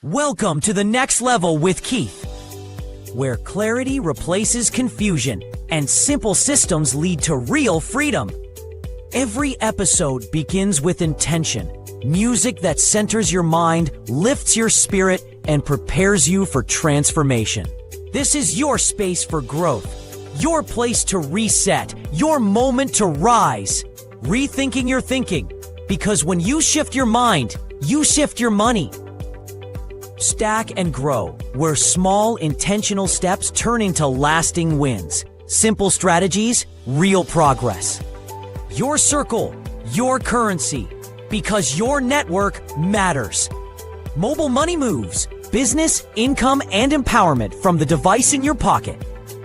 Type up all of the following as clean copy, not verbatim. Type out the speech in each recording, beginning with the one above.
Welcome to the next level with Keith, where clarity replaces confusion and simple systems lead to real freedom. Every episode begins with intention, music that centers your mind, lifts your spirit, and prepares you for transformation. This is your space for growth, your place to reset, your moment to rise. Rethinking your thinking, because when you shift your mind, you shift your money. Stack and grow, where small intentional steps turn into lasting wins. Simple strategies, real progress. Your circle, your currency, because your network matters. Mobile money moves, business, income, and empowerment from the device in your pocket.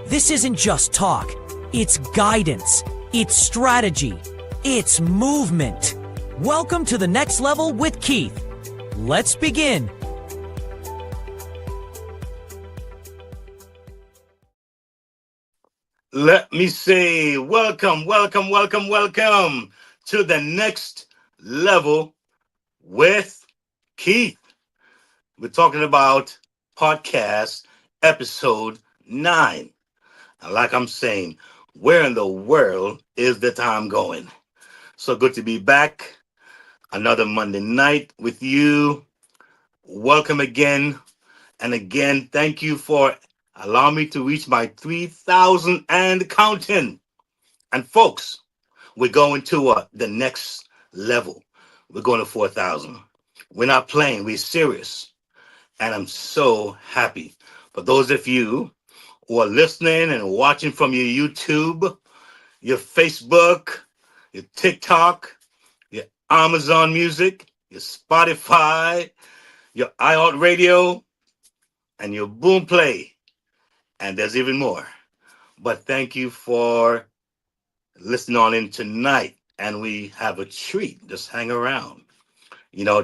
This isn't just talk, it's guidance, it's strategy, it's movement. Welcome to the next level with Keith. Let's begin. Let me say welcome to the next level with Keith, we're talking about podcast episode 9. And like I'm saying, where in the world is the time going? So good to be back. Another Monday night with you. Welcome again. And again, thank you for allowing me to reach my 3,000 and counting. And folks, we're going to the next level. We're going to 4,000. We're not playing, we're serious. And I'm so happy. For those of you who are listening and watching from your YouTube, your Facebook, your TikTok, your Amazon Music, your Spotify, your iHeartRadio, and your Boomplay. And there's even more. But thank you for listening on in tonight. And we have a treat. Just hang around.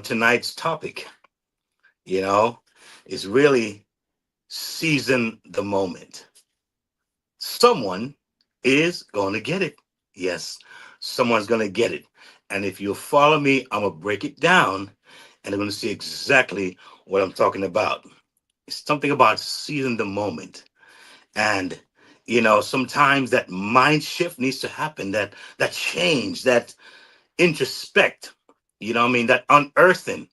Tonight's topic, you know, is really season the moment. Someone is going to get it. Yes, someone's going to get it. And if you follow me, I'm going to break it down and I'm going to see exactly what I'm talking about. It's something about seizing the moment. And sometimes that mind shift needs to happen, that change, that introspect, what I mean, that unearthing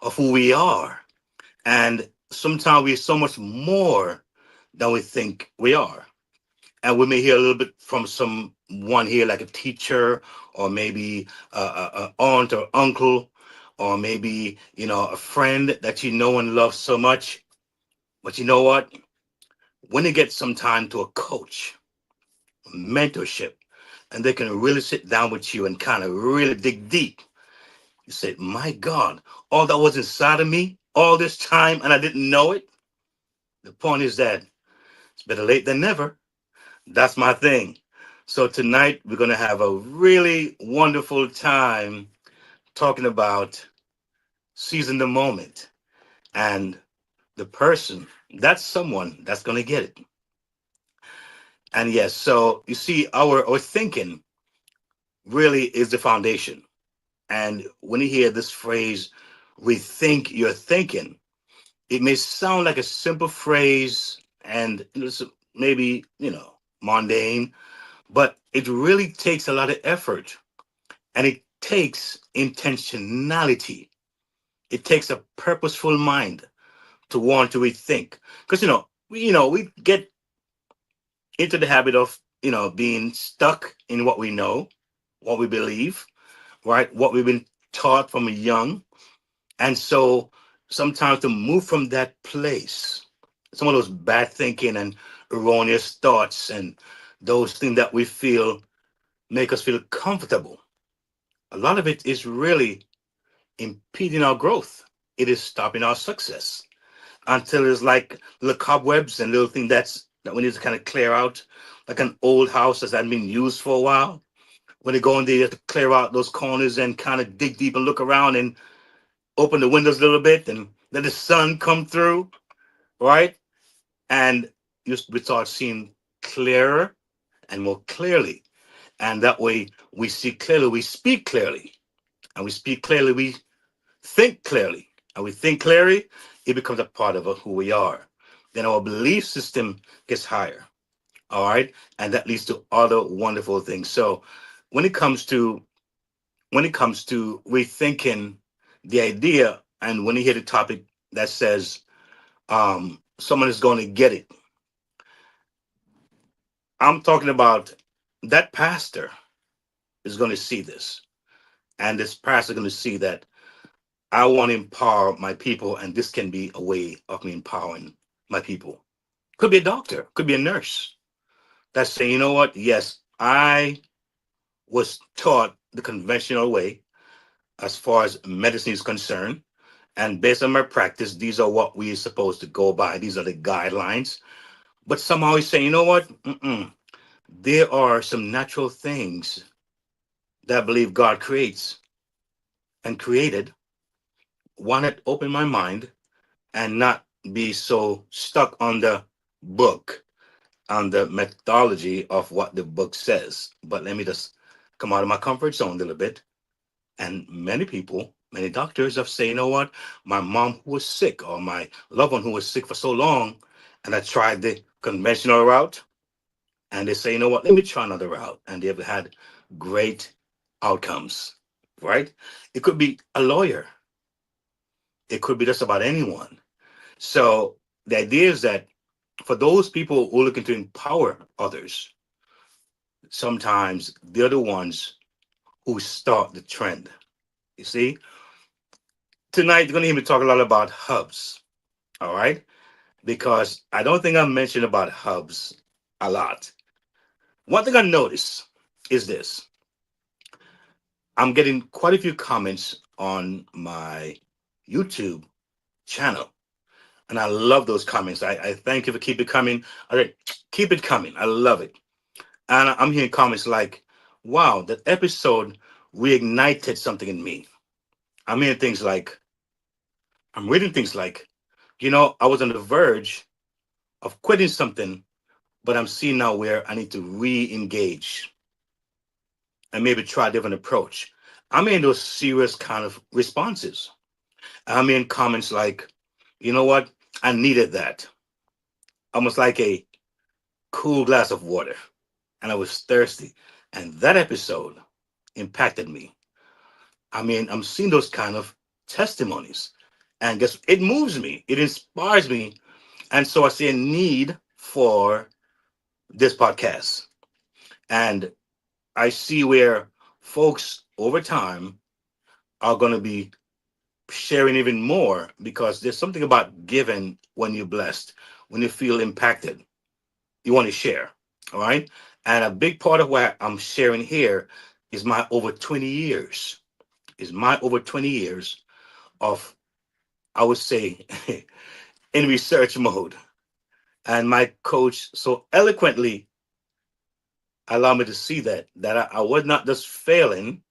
of who we are. And sometimes we're so much more than we think we are. And we may hear a little bit from someone here, like a teacher, or maybe a aunt or uncle, or maybe a friend that you know and love so much. But you know what? When you get some time to a coach, mentorship, and they can really sit down with you and kind of really dig deep, you say, "My God, all that was inside of me all this time, and I didn't know it." The point is that it's better late than never. That's my thing. So tonight we're going to have a really wonderful time talking about seizing the moment and the person. That's someone that's going to get it. And yes, so you see, our thinking really is the foundation. And when you hear this phrase, rethink your thinking, it may sound like a simple phrase and maybe, mundane, but it really takes a lot of effort and it takes intentionality. It takes a purposeful mind to want to rethink. Because we get into the habit of being stuck in what we know, what we believe, right? What we've been taught from young. And so sometimes to move from that place, some of those bad thinking and erroneous thoughts and those things that we feel make us feel comfortable, a lot of it is really impeding our growth. It is stopping our success until it's like little cobwebs and little thing that we need to kind of clear out, like an old house that's hadn't been used for a while. When they go in there, you have to clear out those corners and kind of dig deep and look around and open the windows a little bit and let the sun come through, right? And we start seeing clearer and more clearly. And that way we see clearly, we speak clearly. And we speak clearly, we think clearly. And we think clearly, it becomes a part of who we are. Then our belief system gets higher. All right. And that leads to other wonderful things. So when it comes to rethinking the idea, and when you hear the topic that says someone is going to get it, I'm talking about that pastor is going to see this, and this pastor is going to see that I want to empower my people, and this can be a way of me empowering my people. Could be a doctor, could be a nurse that's saying, you know what? Yes, I was taught the conventional way as far as medicine is concerned. And based on my practice, these are what we're supposed to go by. These are the guidelines. But somehow he's saying, you know what? There are some natural things that I believe God creates and created. Why not open my mind and not be so stuck on the book, on the methodology of what the book says? But let me just come out of my comfort zone a little bit. And many people Many doctors have said, you know what, my mom who was sick or my loved one who was sick for so long, and I tried the conventional route, and they say, you know what, let me try another route, and they've had great outcomes, right? It could be a lawyer, it could be just about anyone. So the idea is that for those people who are looking to empower others, sometimes they're the ones who start the trend. You see, tonight you're going to hear me talk a lot about hubs, all right? Because I don't think I mentioned about hubs a lot. One thing I noticed is this: I'm getting quite a few comments on my YouTube channel, and I love those comments. I thank you for keep it coming. All right, keep it coming. I love it. And I'm hearing comments like, wow, that episode reignited something in me. I'm hearing things like, I'm reading things like, I was on the verge of quitting something, but I'm seeing now where I need to re-engage and maybe try a different approach. I'm in those serious kind of responses. I'm in comments like, you know what? I needed that. Almost like a cool glass of water. And I was thirsty. And that episode impacted me. I'm seeing those kind of testimonies. And guess it moves me, it inspires me. And so I see a need for this podcast. And I see where folks over time are going to be sharing even more because there's something about giving when you're blessed, when you feel impacted. You want to share. All right. And a big part of what I'm sharing here is my over 20 years, of, I would say, in research mode. And my coach so eloquently allowed me to see that I was not just failing,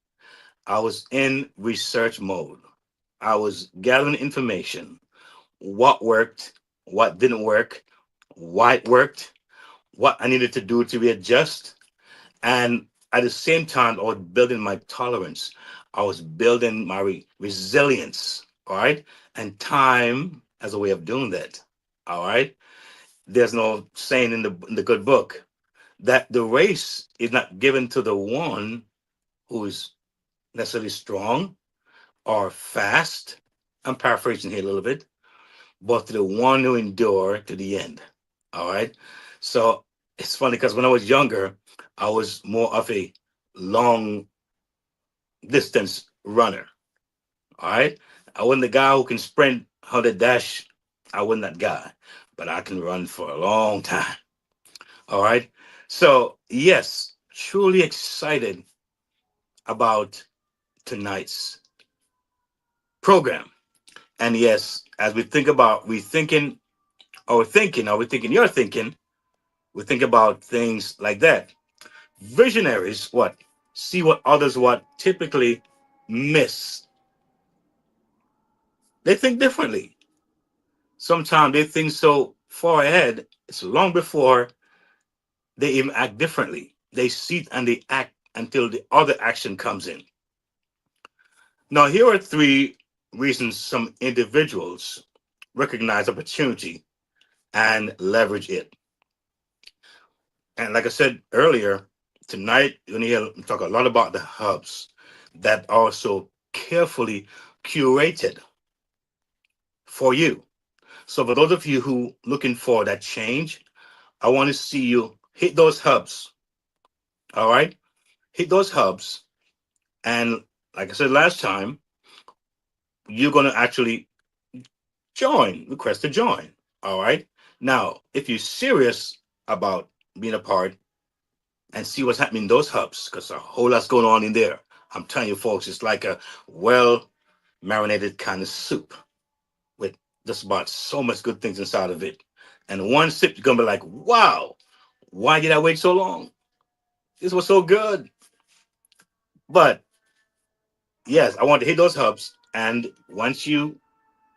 I was in research mode. I was gathering information, what worked, what didn't work, why it worked, what I needed to do to readjust. And at the same time, I was building my tolerance. I was building my resilience. All right. And time as a way of doing that. All right. There's no saying in the good book that the race is not given to the one who is necessarily strong or fast. I'm paraphrasing here a little bit, but to the one who endure to the end. All right. So it's funny because when I was younger, I was more of a long distance runner. All right. I wasn't the guy who can sprint 100 dash. I wasn't that guy, but I can run for a long time. All right. So, yes, truly excited about tonight's program. And yes, as we think about are we thinking you're thinking, we think about things like that. Visionaries, what? See what others what typically miss. They think differently. Sometimes they think so far ahead, it's long before they even act differently. They sit and they act until the other action comes in. Now, here are three reasons some individuals recognize opportunity and leverage it. And like I said earlier, tonight you're going to hear me talk a lot about the hubs that are so carefully curated for you. So for those of you who looking for that change, I want to see you hit those hubs. All right, hit those hubs, and like I said last time, you're going to actually request to join. All right. Now, if you're serious about being a part and see what's happening in those hubs, because a whole lot's going on in there. I'm telling you, folks, it's like a well marinated kind of soup with just about so much good things inside of it. And one sip, you're gonna be like, wow, why did I wait so long? This was so good. But yes, I want to hit those hubs. And once you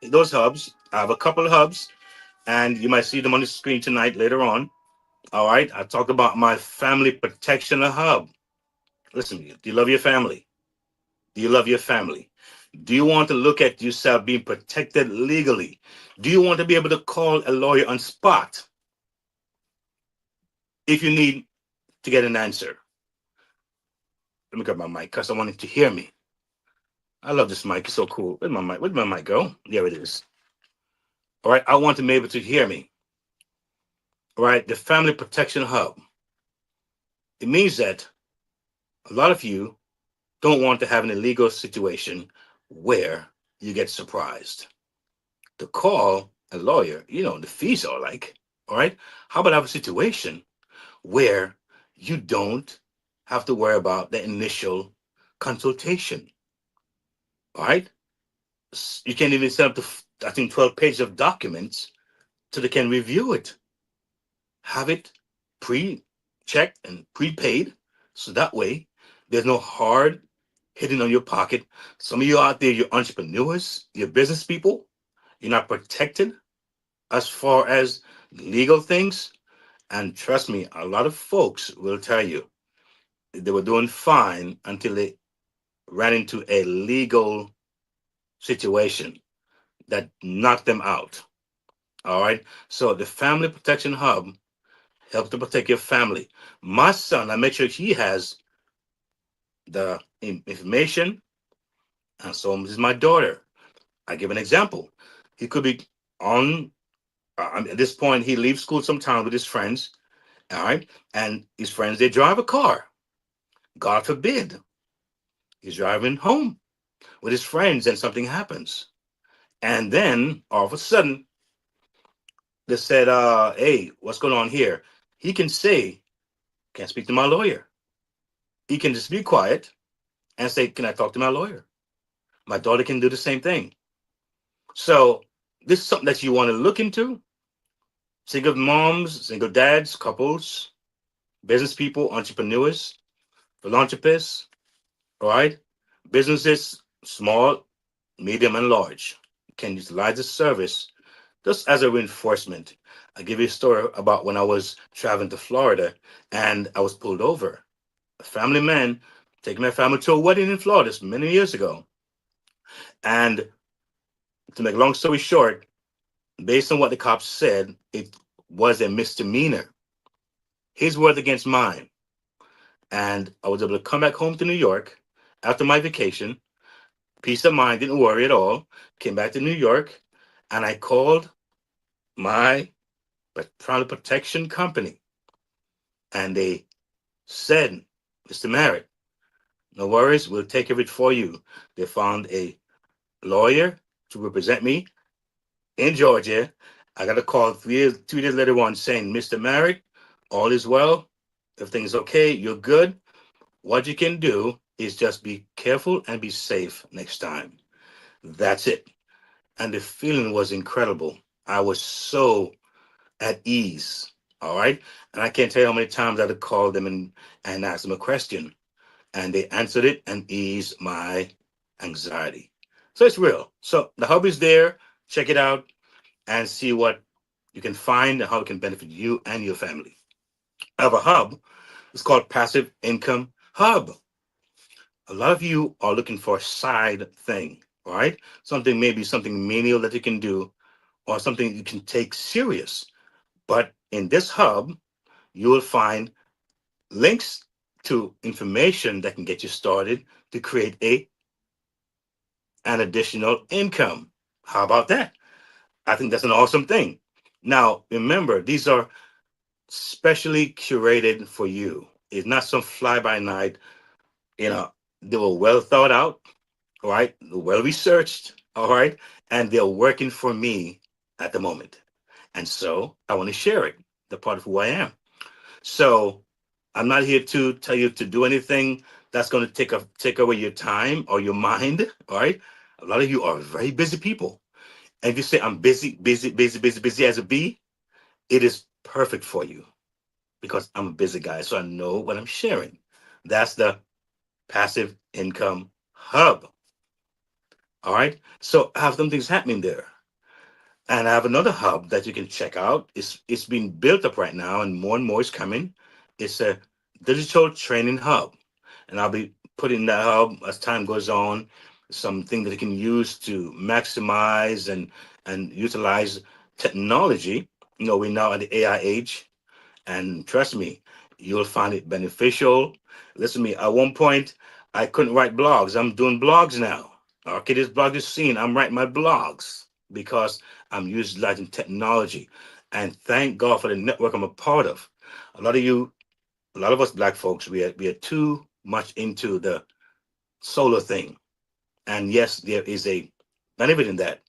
hit those hubs, I have a couple of hubs, and you might see them on the screen tonight later on. All right. I talk about my family protection hub. Listen, do you love your family? Do you love your family? Do you want to look at yourself being protected legally? Do you want to be able to call a lawyer on spot if you need to get an answer? Let me grab my mic because I want it to hear me. I love this mic. It's so cool. Where'd my mic? Where'd my mic go? There it is. All right. I want to be able to hear me. All right. The Family Protection Hub. It means that a lot of you don't want to have an illegal situation where you get surprised. To call a lawyer, the fees are like, all right. How about have a situation where you don't have to worry about the initial consultation? All right. You can even set up I think 12 pages of documents so they can review it. Have it pre-checked and prepaid, so that way there's no hard hitting on your pocket. Some of you out there, you're entrepreneurs, you're business people, you're not protected as far as legal things. And trust me, a lot of folks will tell you they were doing fine until they ran into a legal situation that knocked them out. All right. So the Family Protection Hub helps to protect your family. My son, I make sure he has the information. And so this is my daughter. I give an example. He could be on, at this point, he leaves school sometime with his friends. All right. And his friends, they drive a car. God forbid. He's driving home with his friends and something happens. And then all of a sudden, they said, hey, what's going on here? He can say, can't speak to my lawyer. He can just be quiet and say, can I talk to my lawyer? My daughter can do the same thing. So this is something that you want to look into. Single moms, single dads, couples, business people, entrepreneurs, philanthropists, all right? Businesses, small, medium, and large, can utilize this service just as a reinforcement. I'll give you a story about when I was traveling to Florida and I was pulled over. A family man taking my family to a wedding in Florida many years ago. And to make a long story short, based on what the cops said, it was a misdemeanor. His word against mine. And I was able to come back home to New York after my vacation. Peace of mind, didn't worry at all. Came back to New York and I called my Family Protection Company. And they said, Mr. Merritt, no worries, we'll take care of it for you. They found a lawyer to represent me in Georgia. I got a call 2 days later on saying, Mr. Merritt, all is well. Everything's okay. You're good. What you can do is just be careful and be safe next time. That's it. And the feeling was incredible. I was so at ease. All right. And I can't tell you how many times I'd call them and ask them a question. And they answered it and eased my anxiety. So it's real. So the hub is there. Check it out and see what you can find and how it can benefit you and your family. I have a hub. It's called Passive Income Hub. A lot of you are looking for a side thing, all right? Something, maybe something menial that you can do or something you can take serious. But in this hub, you will find links to information that can get you started to create an additional income. How about that? I think that's an awesome thing. Now, remember, these are specially curated for you. It's not some fly by night, you know, they were well thought out, all right, well researched, all right, and they're working for me at the moment. And so I want to share it, the part of who I am. So I'm not here to tell you to do anything that's going to take away your time or your mind, all right? A lot of you are very busy people. And if you say I'm busy, busy, busy, busy, busy as a bee, it is perfect for you because I'm a busy guy, so I know what I'm sharing. That's the passive income hub. All right. So I have some things happening there. And I have another hub that you can check out. It's being built up right now and more is coming. It's a digital training hub. And I'll be putting that hub as time goes on. something that they can use to maximize and utilize technology. We're now at the AI age, and trust me, you'll find it beneficial. Listen to me. At one point, I couldn't write blogs. I'm doing blogs now. Okay, this blog is seen. I'm writing my blogs because I'm utilizing technology. And thank God for the network I'm a part of. A lot of you, a lot of us black folks, we are too much into the solar thing. And yes, there is a benefit in that.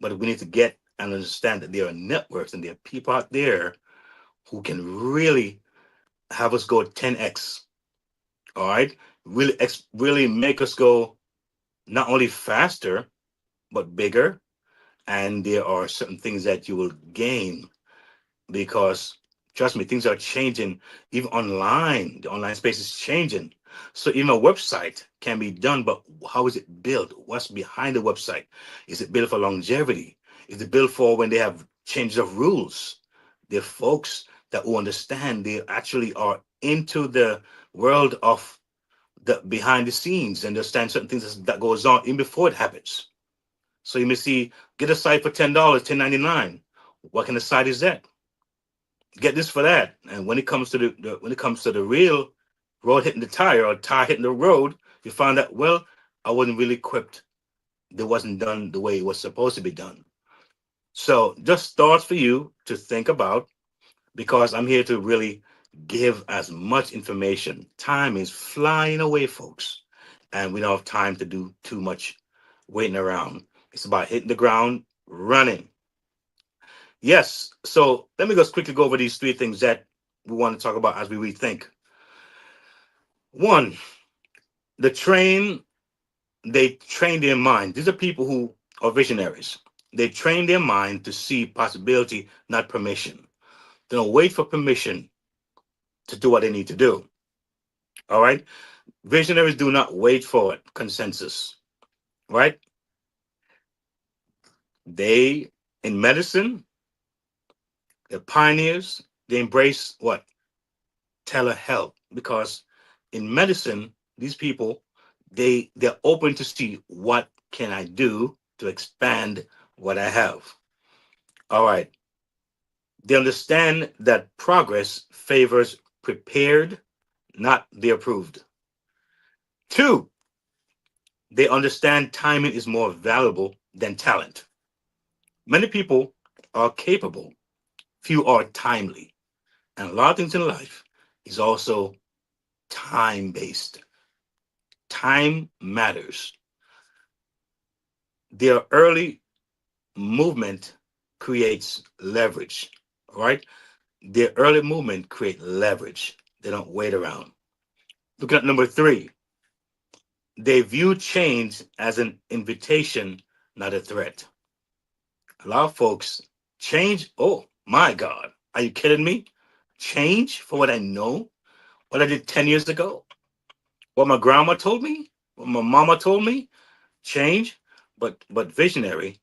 But we need to get and understand that there are networks and there are people out there who can really have us go 10x. All right, really make us go not only faster but bigger. And there are certain things that you will gain because trust me, things are changing. Even online, the online space is changing. So even a website can be done, but how is it built? What's behind the website? Is it built for longevity? Is it built for when they have changes of rules? They're folks that will understand. They actually are into the world of the behind the scenes and understand certain things that goes on even before it happens. So you may see, get a site for $10, 10.99. What kind of site is that? Get this for that. And when it comes to the real road hitting the tire or tire hitting the road, you find that, well, I wasn't really equipped. It wasn't done the way it was supposed to be done. So just thoughts for you to think about, because I'm here to really give as much information. Time is flying away, folks, and we don't have time to do too much waiting around. It's about hitting the ground running. Yes. So let me just quickly go over these three things that we want to talk about as we rethink. One, the train, they train their mind. These are people who are visionaries. They train their mind to see possibility, not permission. They don't wait for permission to do what they need to do. All right. Visionaries do not wait for consensus, right? They, in medicine, they're pioneers. They embrace what? Telehealth. Because in medicine, these people, they're open to see what can I do to expand what I have. All right. They understand that progress favors prepared, not the approved. Two, they understand timing is more valuable than talent. Many people are capable, few are timely. And a lot of things in life is also time based. Time matters. Their early movement creates leverage, right? Their early movement create leverage. They don't wait around. Look at number three. They view change as an invitation, not a threat. A lot of folks change. Oh my God. Are you kidding me? Change for what I know, what I did 10 years ago, what my grandma told me, what my mama told me, change. But visionary,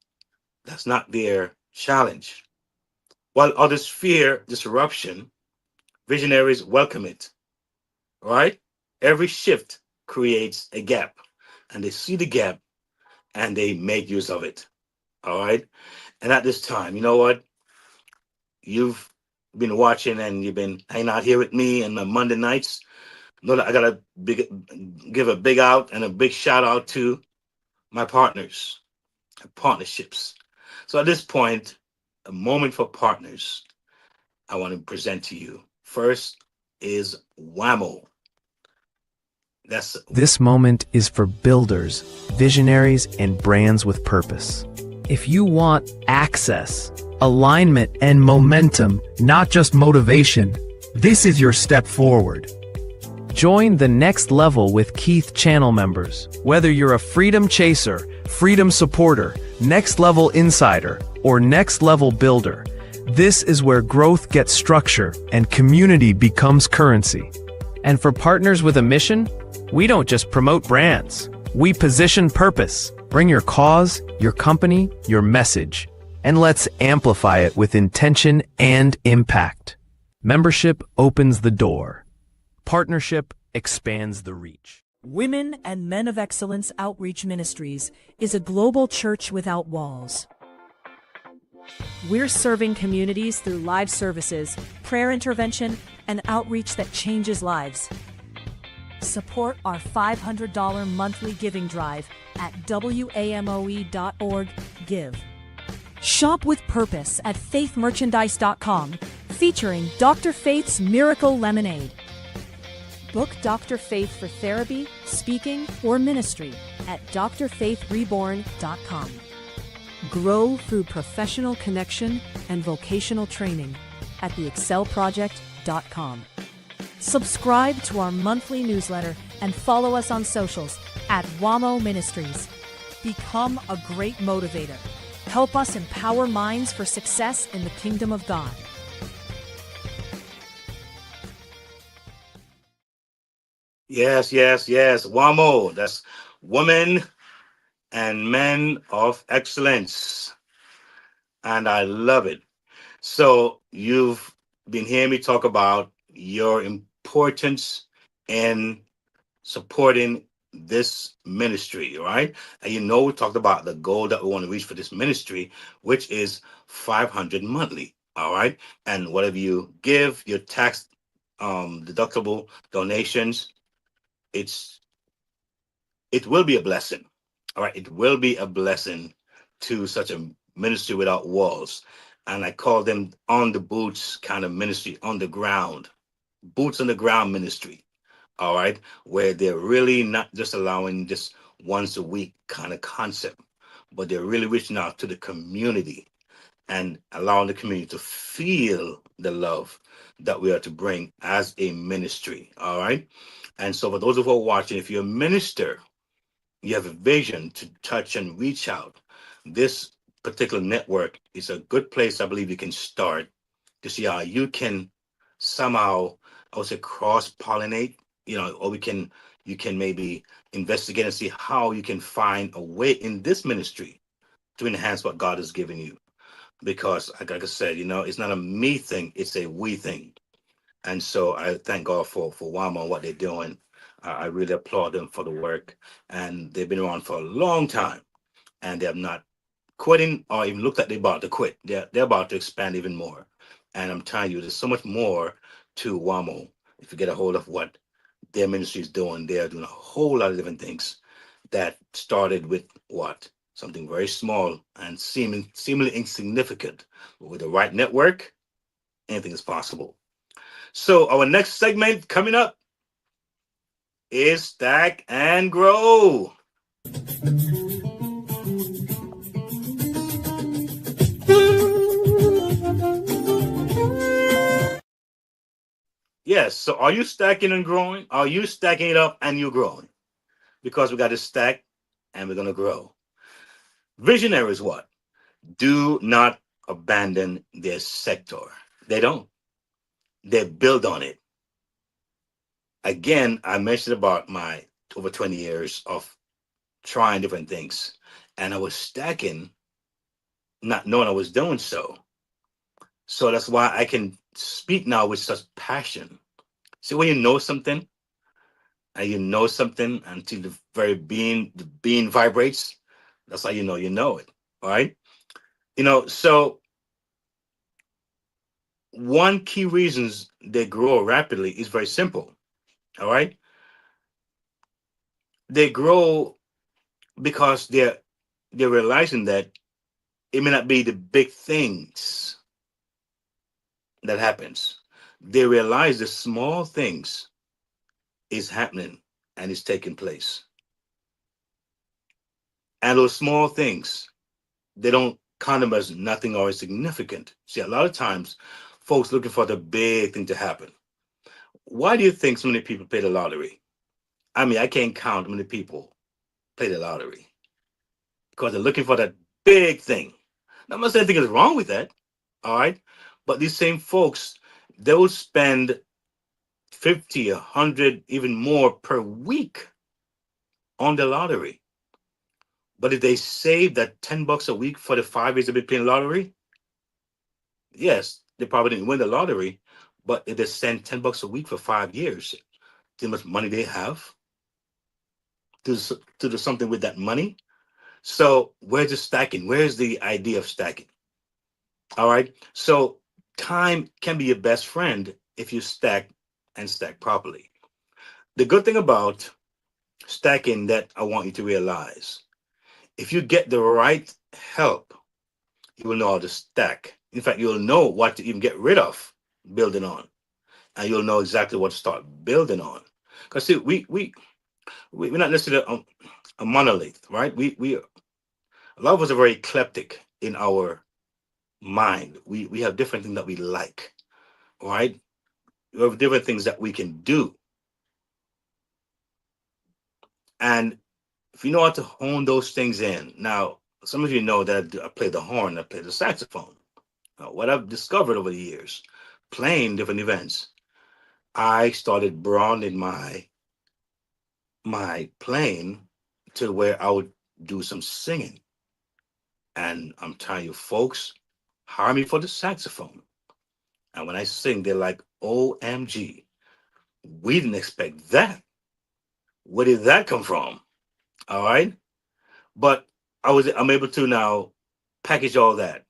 that's not their challenge. While others fear disruption, visionaries welcome it. Right? Every shift creates a gap, and they see the gap and they make use of it. All right. And at this time, you know what? You've been watching and you've been hanging out here with me and my Monday nights. Know that I gotta give a big out and a big shout out to my partners, partnerships. So at this point, a moment for partners I want to present to you. First is Whammo. This moment is for builders, visionaries, and brands with purpose. If you want access, alignment, and momentum, not just motivation, this is your step forward. Join the next level with Keith channel members. Whether you're a freedom chaser, freedom supporter, next level insider, or next level builder, this is where growth gets structure and community becomes currency. And for partners with a mission, we don't just promote brands. We position purpose. Bring your cause, your company, your message, and let's amplify it with intention and impact. Membership opens the door. Partnership expands the reach. Women and Men of Excellence Outreach Ministries is a global church without walls. We're serving communities through live services, prayer intervention, and outreach that changes lives. Support our $500 monthly giving drive at WAMOE.org/give. Shop with purpose at faithmerchandise.com, featuring Dr. Faith's Miracle Lemonade. Book Dr. Faith for therapy, speaking, or ministry at drfaithreborn.com. Grow through professional connection and vocational training at theexcelproject.com. Subscribe to our monthly newsletter and follow us on socials at WAMO Ministries. Become a great motivator. Help us empower minds for success in the kingdom of God. Yes, yes, yes. WAMO, that's Women and Men of Excellence. And I love it. So you've been hearing me talk about your importance in supporting this ministry, all right? And we talked about the goal that we want to reach for this ministry, which is 500 monthly, all right? And whatever you give, your tax deductible donations, it will be a blessing. All right, it will be a blessing to such a ministry without walls. And I call them on the boots kind of ministry, on the ground, boots on the ground ministry. All right, where they're really not just allowing just once a week kind of concept, but they're really reaching out to the community and allowing the community to feel the love that we are to bring as a ministry. All right. And so for those of you who are watching, if you're a minister, you have a vision to touch and reach out, this particular network is a good place I believe you can start to see how you can somehow, I would say, cross-pollinate, or you can maybe investigate and see how you can find a way in this ministry to enhance what God has given you. Because like I said, it's not a me thing, it's a we thing. And so I thank God for WAMA and what they're doing. I really applaud them for the work. And they've been around for a long time, and they have not quitting or even looked like they're about to quit. They're about to expand even more. And I'm telling you, there's so much more to WAMO. If you get a hold of what their ministry is doing, they're doing a whole lot of different things that started with what? Something very small and seemingly insignificant. But with the right network, anything is possible. So our next segment coming up is Stack and Grow. Yes, so are you stacking and growing? Are you stacking it up and you're growing? Because we got to stack and we're going to grow. Visionaries what? Do not abandon their sector. They don't. They build on it. Again, I mentioned about my over 20 years of trying different things. And I was stacking, not knowing I was doing so. So that's why I can speak now with such passion. See, when you know something, and you know something until the being vibrates, that's how you know it. All right. So one key reasons they grow rapidly is very simple. All right. They grow because they're realizing that it may not be the big things that happens. They realize the small things is happening and is taking place. And those small things, they don't count them as nothing or insignificant. See, a lot of times folks looking for the big thing to happen. Why do you think so many people play the lottery? I mean, I can't count how many people play the lottery because they're looking for that big thing. Now, I'm not saying anything is wrong with that, all right? But these same folks, they'll spend 50, 100, even more per week on the lottery. But if they save that $10 a week for the 5 years they've been playing lottery, yes, they probably didn't win the lottery, but if they spend $10 a week for 5 years, see how much money they have. to do something with that money. So where's the stacking? Where's the idea of stacking? All right. So time can be your best friend if you stack and stack properly. The good thing about stacking that I want you to realize, if you get the right help, you will know how to stack. In fact, you'll know what to even get rid of building on, and you'll know exactly what to start building on. Because see, we're not necessarily a monolith, right? We a lot of us are very eclectic in our mind. We have different things that we like, right? We have different things that we can do, and if you know how to hone those things in. Now, some of you know that I play the horn, I play the saxophone. Now, what I've discovered over the years, playing different events, I started broadening my playing to where I would do some singing. And I'm telling you, folks, hire me for the saxophone. And when I sing, they're like, OMG, we didn't expect that. Where did that come from? All right. But I'm able to now package all that.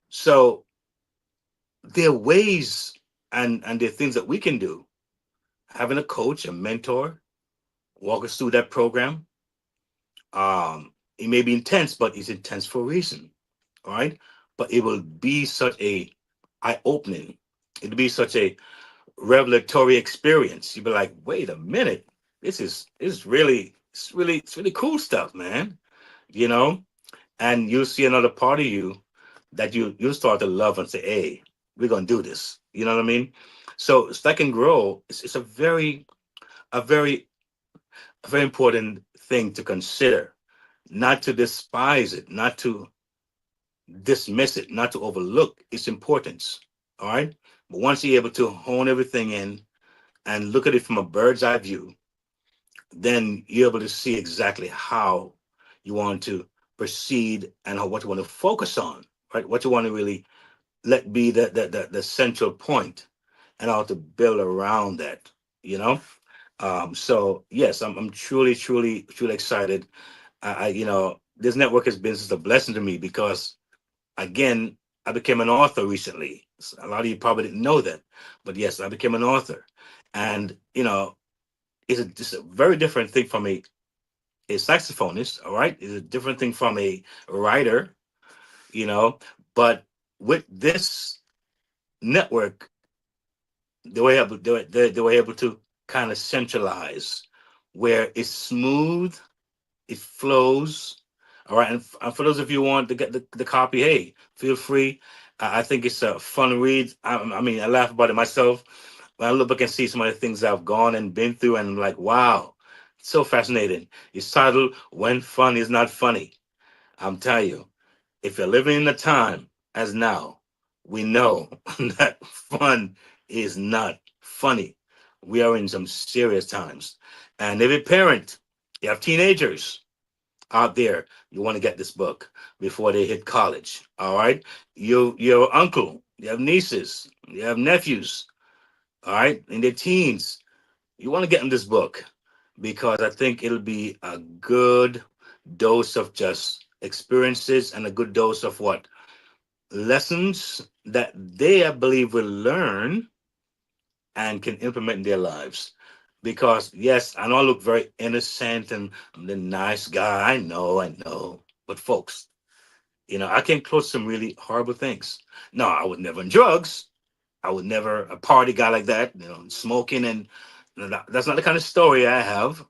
So there are ways and there are things that we can do. Having a coach, a mentor, walk us through that program. It may be intense, but it's intense for a reason. All right. But it will be such a eye-opening. It'll be such a revelatory experience. You'll be like, wait a minute, it's really cool stuff, man. You know, and you'll see another part of you that you'll start to love and say, hey, we're gonna do this. You know what I mean? So stack and grow is a very a very important thing to consider, not to despise it, not to dismiss it, not to overlook its importance. All right. But once you're able to hone everything in and look at it from a bird's eye view, then you're able to see exactly how you want to proceed and what you want to focus on, right? What you want to really let be the central point and how to build around that, you know? So yes, I'm truly excited. This network has been just a blessing to me because again, I became an author recently. A lot of you probably didn't know that, but yes, I became an author. And, it's a very different thing from a saxophonist, all right? It's a different thing from a writer, you know. But with this network, they were able to kind of centralize where it's smooth, it flows. All right. And for those of you who want to get the copy, hey, feel free. I think it's a fun read. I mean, I laugh about it myself. When I look back and see some of the things I've gone and been through, and I'm like, wow, it's so fascinating. It's titled When Fun Is Not Funny. I'm telling you, if you're living in a time as now, we know that fun is not funny. We are in some serious times. And every parent, you have teenagers out there, you want to get this book before they hit college. All right. Your uncle, you have nieces, you have nephews, all right, in their teens. You want to get them this book because I think it'll be a good dose of just experiences and a good dose of what lessons that they, I believe, will learn and can implement in their lives. Because yes, I know I look very innocent and I'm the nice guy. I know. But folks, I came close to some really horrible things. No, I would never in drugs. I would never a party guy like that, smoking and that's not the kind of story I have.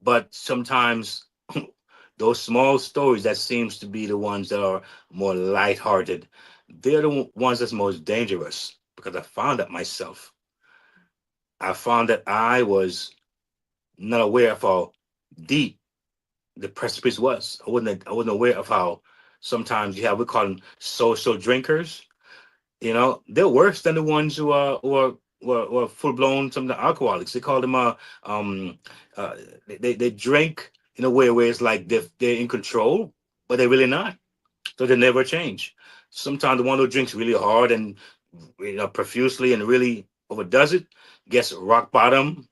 But sometimes those small stories that seems to be the ones that are more lighthearted, they're the ones that's most dangerous because I found that myself. I found that I was not aware of how deep the precipice was. I wasn't aware of how sometimes we call them social drinkers. They're worse than the ones who are full blown some of the alcoholics. They call them um they drink in a way where it's like they're in control, but they're really not. So they never change. Sometimes the one who drinks really hard and profusely and really overdoes it gets rock bottom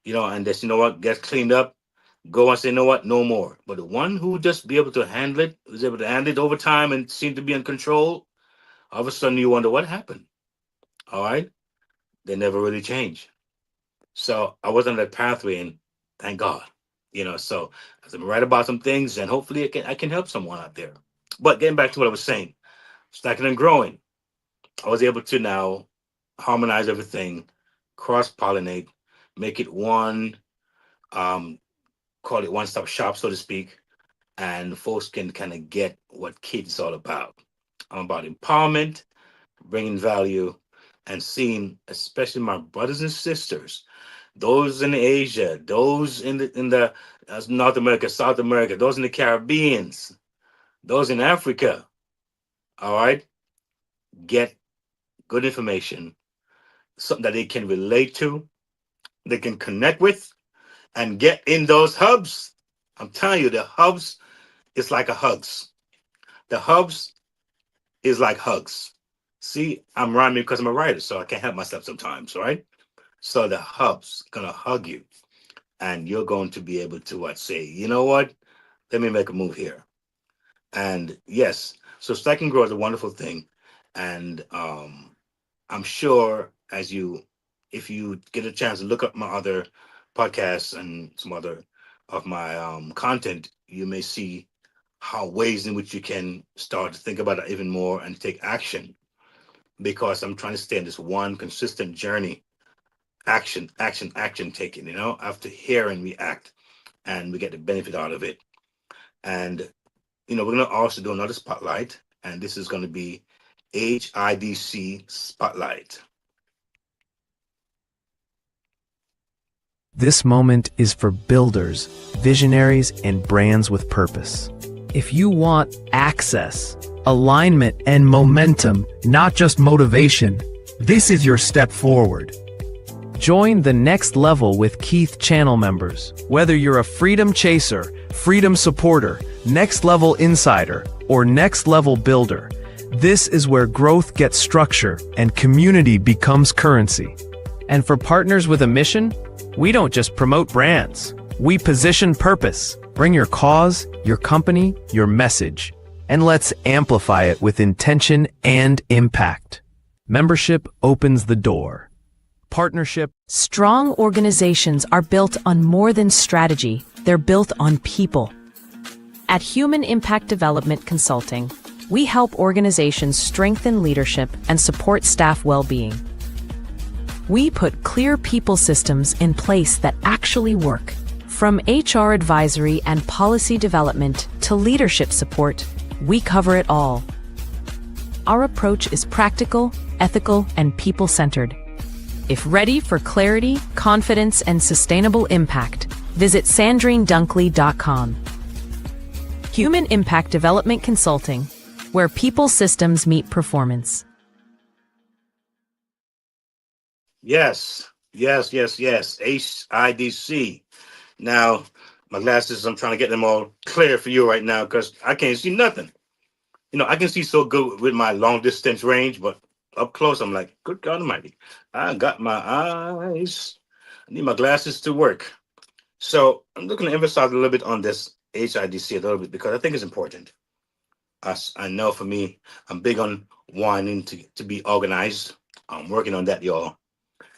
And just, get cleaned up, go and say, no more. But the one who just be able to handle it, who's able to handle it over time and seem to be in control, all of a sudden you wonder what happened. All right. They never really change. So I was on that pathway, and thank God. So I'm right about some things, and hopefully I can help someone out there. But getting back to what I was saying, stacking and growing, I was able to now harmonize everything, cross pollinate, make it one, um, call it one stop shop, so to speak, and folks can kind of get what kids is all about. I'm about empowerment, bringing value, and seeing, especially my brothers and sisters, those in Asia, those in the North America, South America, those in the Caribbeans, those in Africa. All right, get good information, something that they can relate to, they can connect with, and get in those hubs. I'm telling you, the hubs is like a hugs. The hubs is like hugs. See, I'm rhyming because I'm a writer, so I can't help myself sometimes, right? So the hub's gonna hug you, and you're going to be able to say, you know what? Let me make a move here. And yes, so stack and grow is a wonderful thing. And I'm sure if you get a chance to look up my other podcasts and some other of my content, you may see how ways in which you can start to think about it even more and take action, because I'm trying to stay in this one consistent journey, action, action, action taking, after hearing we act and we get the benefit out of it. And we're going to also do another spotlight, and this is going to be HIDC Spotlight. This moment is for builders, visionaries, and brands with purpose. If you want access, alignment, and momentum, not just motivation, this is your step forward. Join the next level with Keith channel members. Whether you're a freedom chaser, freedom supporter, next level insider, or next level builder, this is where growth gets structure and community becomes currency. And for partners with a mission, we don't just promote brands. We position purpose. Bring your cause, your company, your message, and let's amplify it with intention and impact. Membership opens the door. Partnership. Strong organizations are built on more than strategy, they're built on people. At Human Impact Development Consulting, we help organizations strengthen leadership and support staff well-being. We put clear people systems in place that actually work. From HR advisory and policy development to leadership support, we cover it all. Our approach is practical, ethical, and people-centered. If ready for clarity, confidence, and sustainable impact, visit sandrinedunkley.com. Human Impact Development Consulting, where people systems meet performance. Yes, yes, yes, yes. HIDC. Now, my glasses, I'm trying to get them all clear for you right now because I can't see nothing. I can see so good with my long distance range, but up close, I'm like, good God Almighty, I got my eyes. I need my glasses to work. So I'm looking to emphasize a little bit on this HIDC a little bit because I think it's important. I know for me, I'm big on wanting to be organized. I'm working on that, y'all.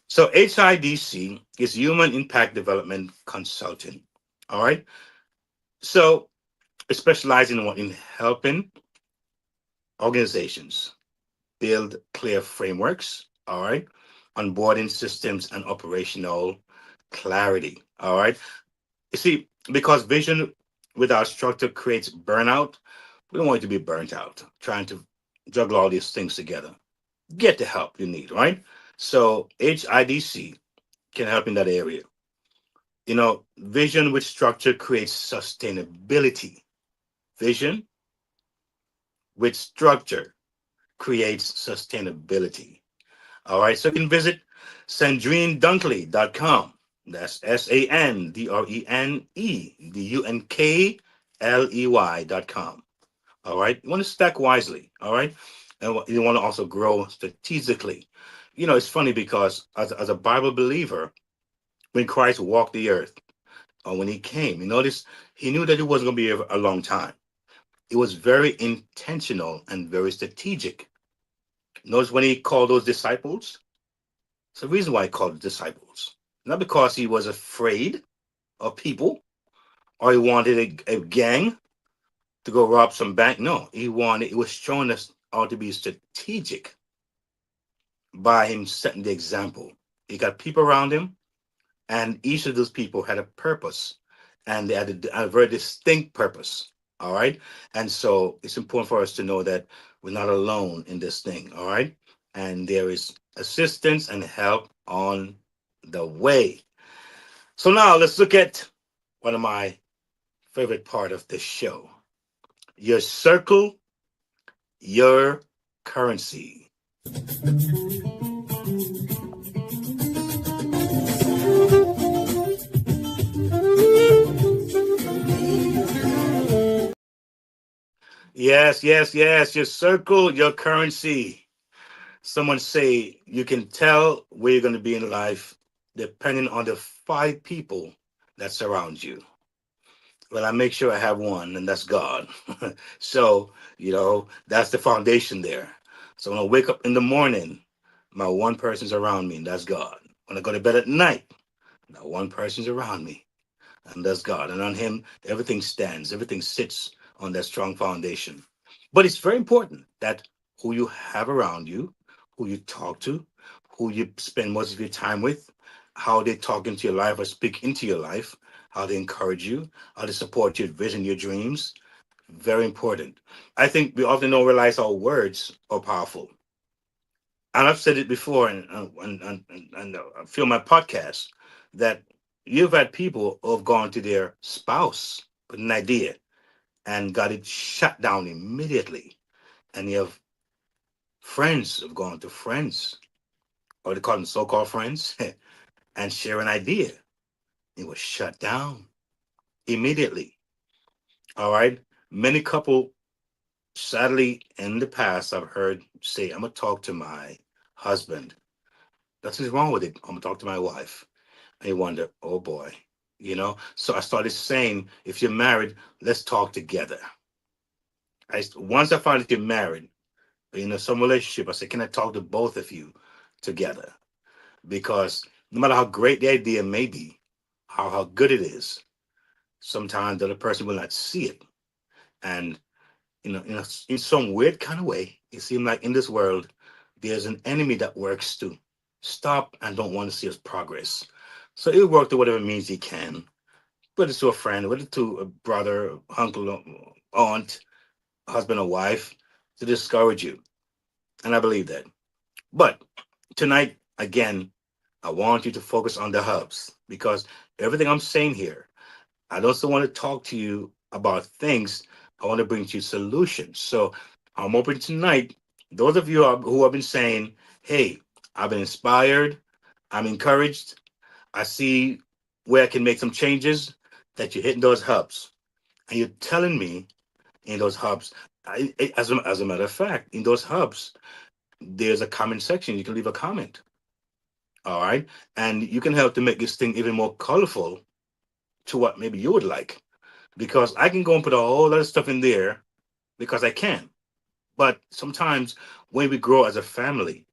So HIDC is Human Impact Development Consulting. All right. So it specializes in helping organizations build clear frameworks, all right, onboarding systems and operational clarity, all right. You see, because vision without structure creates burnout, we don't want you to be burnt out trying to juggle all these things together. Get the help you need, right? So HIDC can help in that area. Vision with structure creates sustainability. Vision with structure creates sustainability. All right, so you can visit sandrinedunkley.com. That's SANDRENEDUNKLEY.com. All right, you want to stack wisely. All right, and you want to also grow strategically. It's funny because as a Bible believer, when Christ walked the earth or when he came. You notice he knew that it wasn't going to be a long time. It was very intentional and very strategic. Notice when he called those disciples, it's the reason why he called the disciples. Not because he was afraid of people or he wanted a gang to go rob some bank. No, it was showing us how to be strategic by him setting the example. He got people around him, and each of those people had a purpose, and they had a very distinct purpose. All right. And so it's important for us to know that we're not alone in this thing. All right. And there is assistance and help on the way. So now let's look at one of my favorite part of this show. Your circle, your currency. Yes, yes, yes. Your circle, your currency. Someone say you can tell where you're going to be in life depending on the five people that surround you. Well, I make sure I have one, and that's God. So, that's the foundation there. So when I wake up in the morning, my one person's around me, and that's God. When I go to bed at night, now one person's around me, and that's God. And on him, everything stands, everything sits on that strong foundation. But it's very important that who you have around you, who you talk to, who you spend most of your time with, how they talk into your life or speak into your life, how they encourage you, how they support your vision, your dreams. Very important. I think we often don't realize our words are powerful. And I've said it before, and I feel my podcast that you've had people who have gone to their spouse with an idea and got it shut down immediately. And you have friends who've gone to friends, or they call them so-called friends, and share an idea. It was shut down immediately. All right. Many couple, sadly, in the past, I've heard say, "I'm gonna talk to my husband." Nothing's wrong with it. I'm gonna talk to my wife. And you wonder, oh boy, So I started saying, if you're married, let's talk together. Once I found that you're married, some relationship, I said, can I talk to both of you together? Because no matter how great the idea may be, how good it is, sometimes the other person will not see it. And in some weird kind of way, it seems like in this world, there's an enemy that works to stop and don't want to see us progress. So he'll work to whatever means he can, whether it's to a friend, whether to a brother, uncle, aunt, husband, or wife, to discourage you. And I believe that. But tonight, again, I want you to focus on the hubs because everything I'm saying here, I also want to talk to you about things. I want to bring to you solutions. So I'm open tonight. Those of you who have been saying, hey, I've been inspired, I'm encouraged, I see where I can make some changes, that you're hitting those hubs. And you're telling me in those hubs, as a matter of fact, in those hubs, there's a comment section. You can leave a comment. All right. And you can help to make this thing even more colorful to what maybe you would like. Because I can go and put a whole lot of stuff in there because I can. But sometimes when we grow as a family,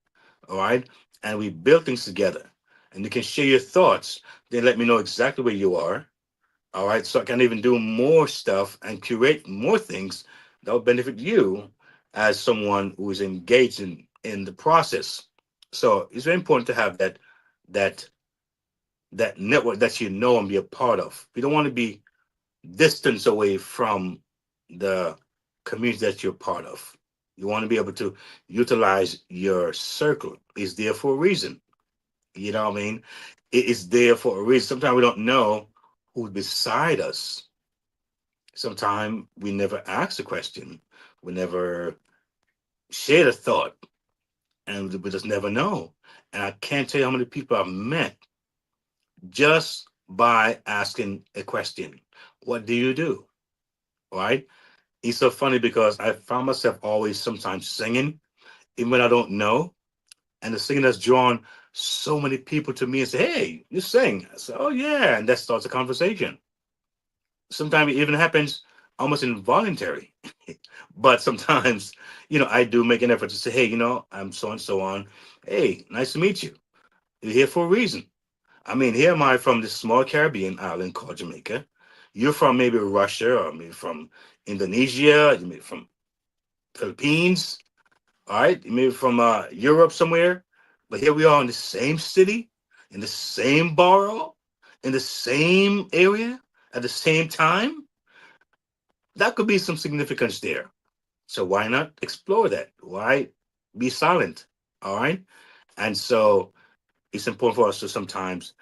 all right, and we build things together, and you can share your thoughts, then let me know exactly where you are. All right. So I can even do more stuff and curate more things that will benefit you as someone who is engaged in the process. So it's very important to have that that network that and be a part of. We don't want to be distance away from the community that you're part of. You want to be able to utilize your circle. It's there for a reason. You know what I mean? It is there for a reason. Sometimes we don't know who's beside us. Sometimes we never ask a question. We never share a thought. And we just never know. And I can't tell you how many people I've met just by asking a question. What do you do? Right? It's so funny because I found myself always sometimes singing, even when I don't know. And the singing has drawn so many people to me and say, "Hey, you sing?" I say, "Oh yeah," and that starts a conversation. Sometimes it even happens almost involuntary, but sometimes, I do make an effort to say, "Hey, I'm so and so on. Hey, nice to meet you. You're here for a reason." I mean, here am I from this small Caribbean island called Jamaica. You're from maybe Russia or maybe from Indonesia, you maybe from Philippines, all right, maybe from Europe somewhere. But here we are in the same city, in the same borough, in the same area, at the same time. That could be some significance there. So why not explore that? Why be silent? All right. And so it's important for us to sometimes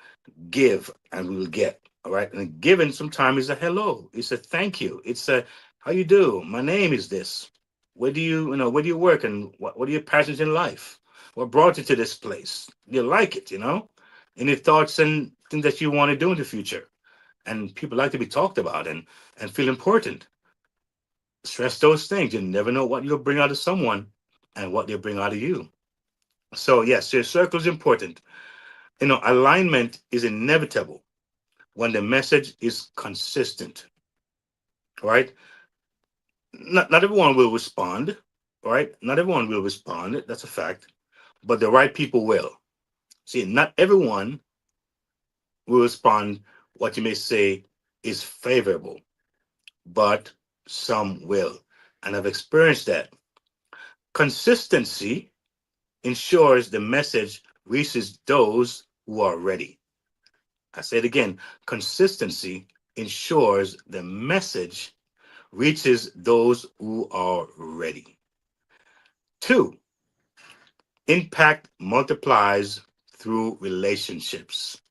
give and we will get. All right. And giving sometimes is a hello. It's a thank you. It's a how you do? My name is this. Where do you work and what are your passions in life? What brought you to this place? You like it? Any thoughts and things that you want to do in the future? And people like to be talked about and feel important. Stress those things. You never know what you'll bring out of someone and what they'll bring out of you. So yes, your circle is important. Alignment is inevitable when the message is consistent, right? Not everyone will respond, right? Not everyone will respond. That's a fact. But the right people will. See, not everyone will respond. What you may say is favorable, but some will. And I've experienced that. Consistency ensures the message reaches those who are ready. I say it again, consistency ensures the message reaches those who are ready. Two, impact multiplies through relationships.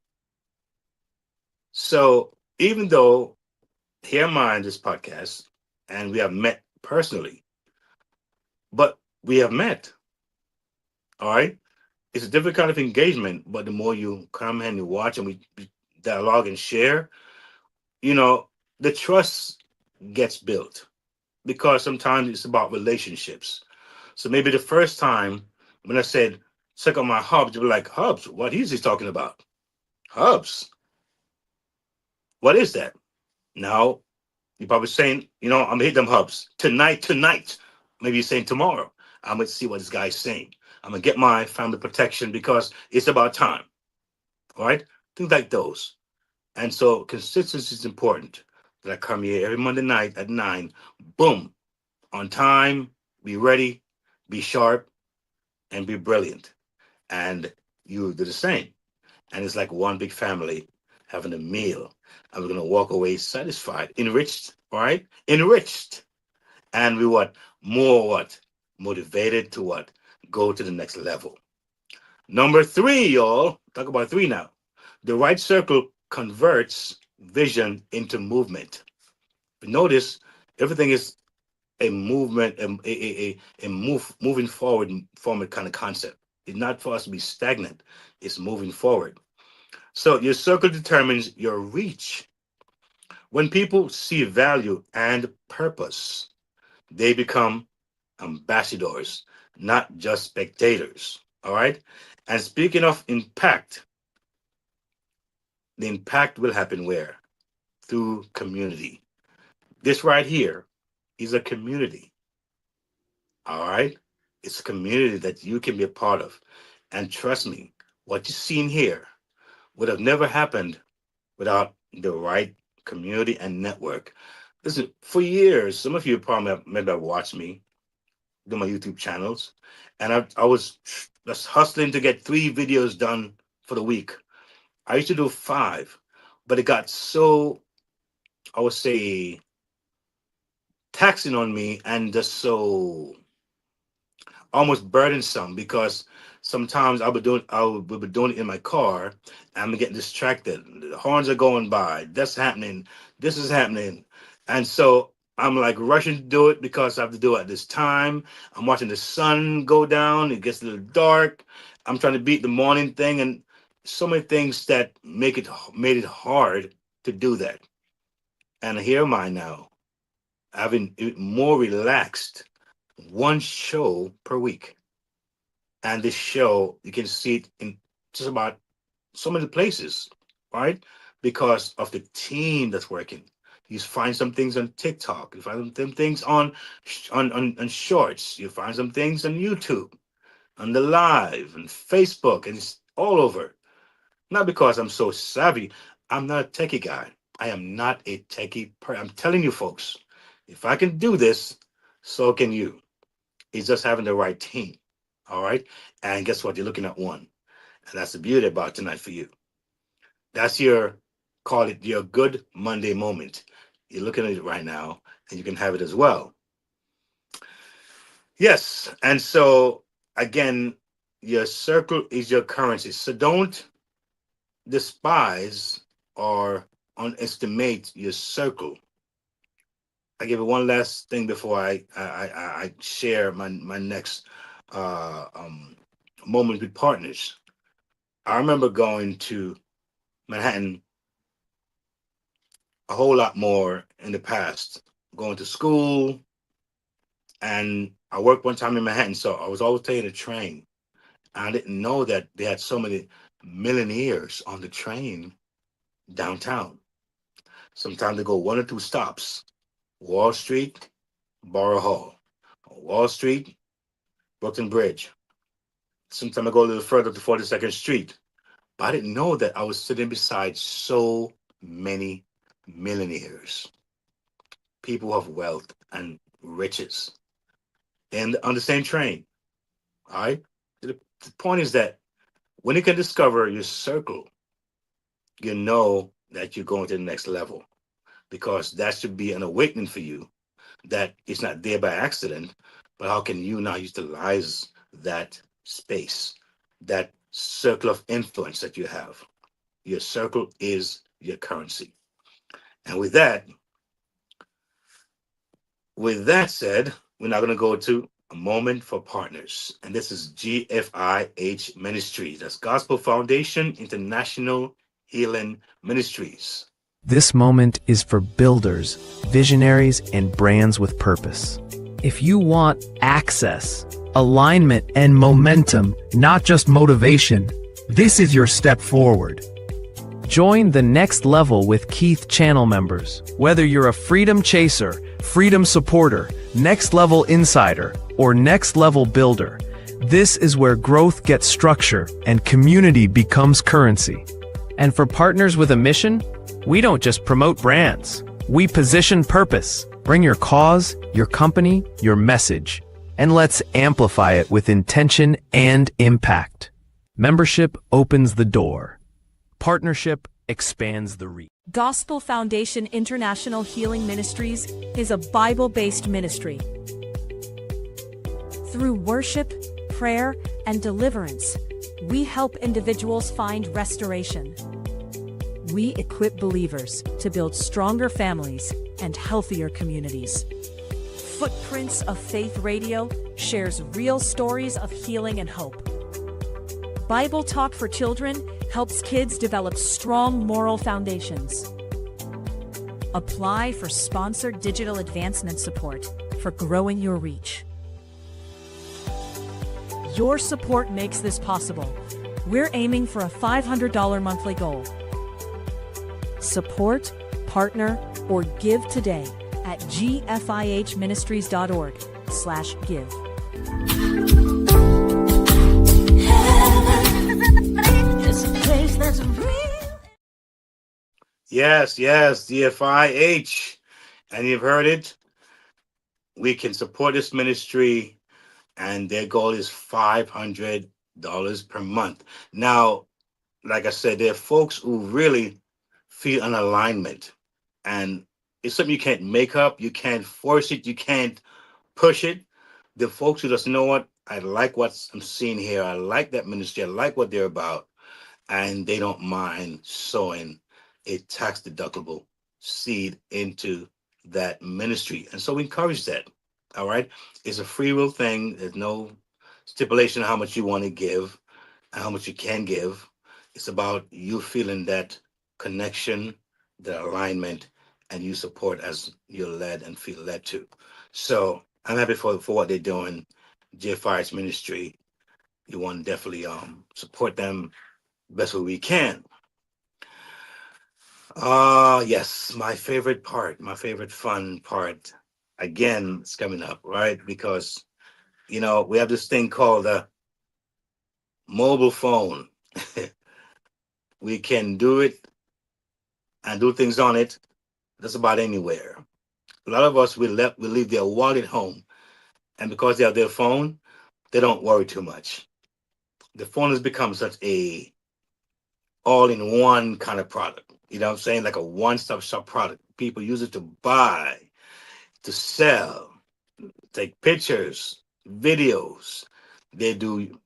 So even though here am I in this podcast and we have met personally, but we have met, all right? It's a different kind of engagement, but the more you come and you watch and we dialogue and share, you know, the trust gets built because sometimes it's about relationships. So maybe the first time when I said, check out my hubs, you were like, hubs, what is he talking about? Hubs, what is that? Now, you're probably saying, I'm gonna hit them hubs tonight. Maybe you're saying tomorrow. I'm gonna see what this guy's saying. I'm gonna get my family protection because it's about time. All right? Things like those. And so consistency is important. That I come here every Monday night at 9, boom, on time, be ready, be sharp, and be brilliant. And you do the same. And it's like one big family having a meal. And we're gonna walk away satisfied, enriched, all right? Enriched. And we what? More what? Motivated to what? Go to the next level. Number three, y'all. Talk about three now. The right circle converts vision into movement. But notice everything is a movement, moving forward kind of concept. It's not for us to be stagnant. It's moving forward. So your circle determines your reach. When people see value and purpose, they become ambassadors, not just spectators. All right. And speaking of impact, the impact will happen where? Through community. This right here is a community. All right. It's a community that you can be a part of. And trust me, what you've seen here would have never happened without the right community and network. Listen, for years, some of you probably maybe have watched me do my YouTube channels, and I was just hustling to get 3 videos done for the week. I used to do 5, but it got so, I would say, taxing on me and just so almost burdensome because sometimes I would be doing it in my car and I'm getting distracted. The horns are going by. That's happening. This is happening. And so I'm like rushing to do it because I have to do it at this time. I'm watching the sun go down. It gets a little dark. I'm trying to beat the morning thing and so many things that made it hard to do that. And here am I now, having it more relaxed, one show per week. And this show, you can see it in just about so many places, right? Because of the team that's working. You find some things on TikTok. You find some things on Shorts. You find some things on YouTube, on the Live, and Facebook, and it's all over. Not because I'm so savvy. I'm not a techie guy. I am not a techie person. I'm telling you, folks, if I can do this, so can you. It's just having the right team. All right. And guess what? You're looking at one. And that's the beauty about tonight for you. That's your, call it your good Monday moment. You're looking at it right now, and you can have it as well. Yes. And so, again, your circle is your currency. So don't despise or underestimate your circle. I give it one last thing before I share my next uh, um, moment with partners. I remember going to Manhattan a whole lot more in the past, going to school, and I worked one time in Manhattan, so I was always taking a train. I didn't know that they had so many millionaires on the train downtown. Sometimes they go one or two stops: Wall Street, Borough Hall, Wall Street, Brooklyn Bridge. Sometimes I go a little further to 42nd Street. But I didn't know that I was sitting beside so many millionaires, people of wealth and riches, and on the same train. All right. The point is that when you can discover your circle, you know that you're going to the next level, because that should be an awakening for you, that it's not there by accident, but how can you now utilize that space, that circle of influence that you have? Your circle is your currency. And with that said, we're now going to go to a moment for partners. And this is GFIH Ministries. That's Gospel Foundation International Healing Ministries. This moment is for builders, visionaries, and brands with purpose. If you want access, alignment, and momentum, not just motivation, this is your step forward. Join the next level with Keith channel members. Whether you're a freedom chaser, freedom supporter, next level insider, or next level builder, this is where growth gets structure and community becomes currency. And for partners with a mission, we don't just promote brands. We position purpose. Bring your cause, your company, your message, and let's amplify it with intention and impact. Membership opens the door. Partnership expands the reach. Gospel Foundation International Healing Ministries is a Bible-based ministry. Through worship, prayer, and deliverance, we help individuals find restoration. We equip believers to build stronger families and healthier communities. Footprints of Faith Radio shares real stories of healing and hope. Bible Talk for Children helps kids develop strong moral foundations. Apply for sponsored digital advancement support for growing your reach. Your support makes this possible. We're aiming for a $500 monthly goal. Support, partner, or give today at gfihministries.org/give. Yes, DFIH. And you've heard it. We can support this ministry, and their goal is $500 per month. Now, like I said, there are folks who really feel an alignment, and it's something you can't make up, you can't force it, you can't push it. The folks who just know what, I like what I'm seeing here, I like that ministry, I like what they're about, and they don't mind sowing a tax deductible seed into that ministry. And so we encourage that. All right. It's a free will thing. There's no stipulation of how much you want to give and how much you can give. It's about you feeling that connection, the alignment, and you support as you're led and feel led to. So I'm happy for what they're doing. JFI's ministry. You want to definitely support them best way we can. Yes, my favorite part, my favorite fun part, again, it's coming up, right? Because, we have this thing called a mobile phone. We can do it and do things on it just about anywhere. A lot of us we leave their wallet home, and because they have their phone, they don't worry too much. The phone has become such a all-in-one kind of product. You know what I'm saying? Like a one-stop shop product. People use it to buy, to sell, take pictures, videos. They do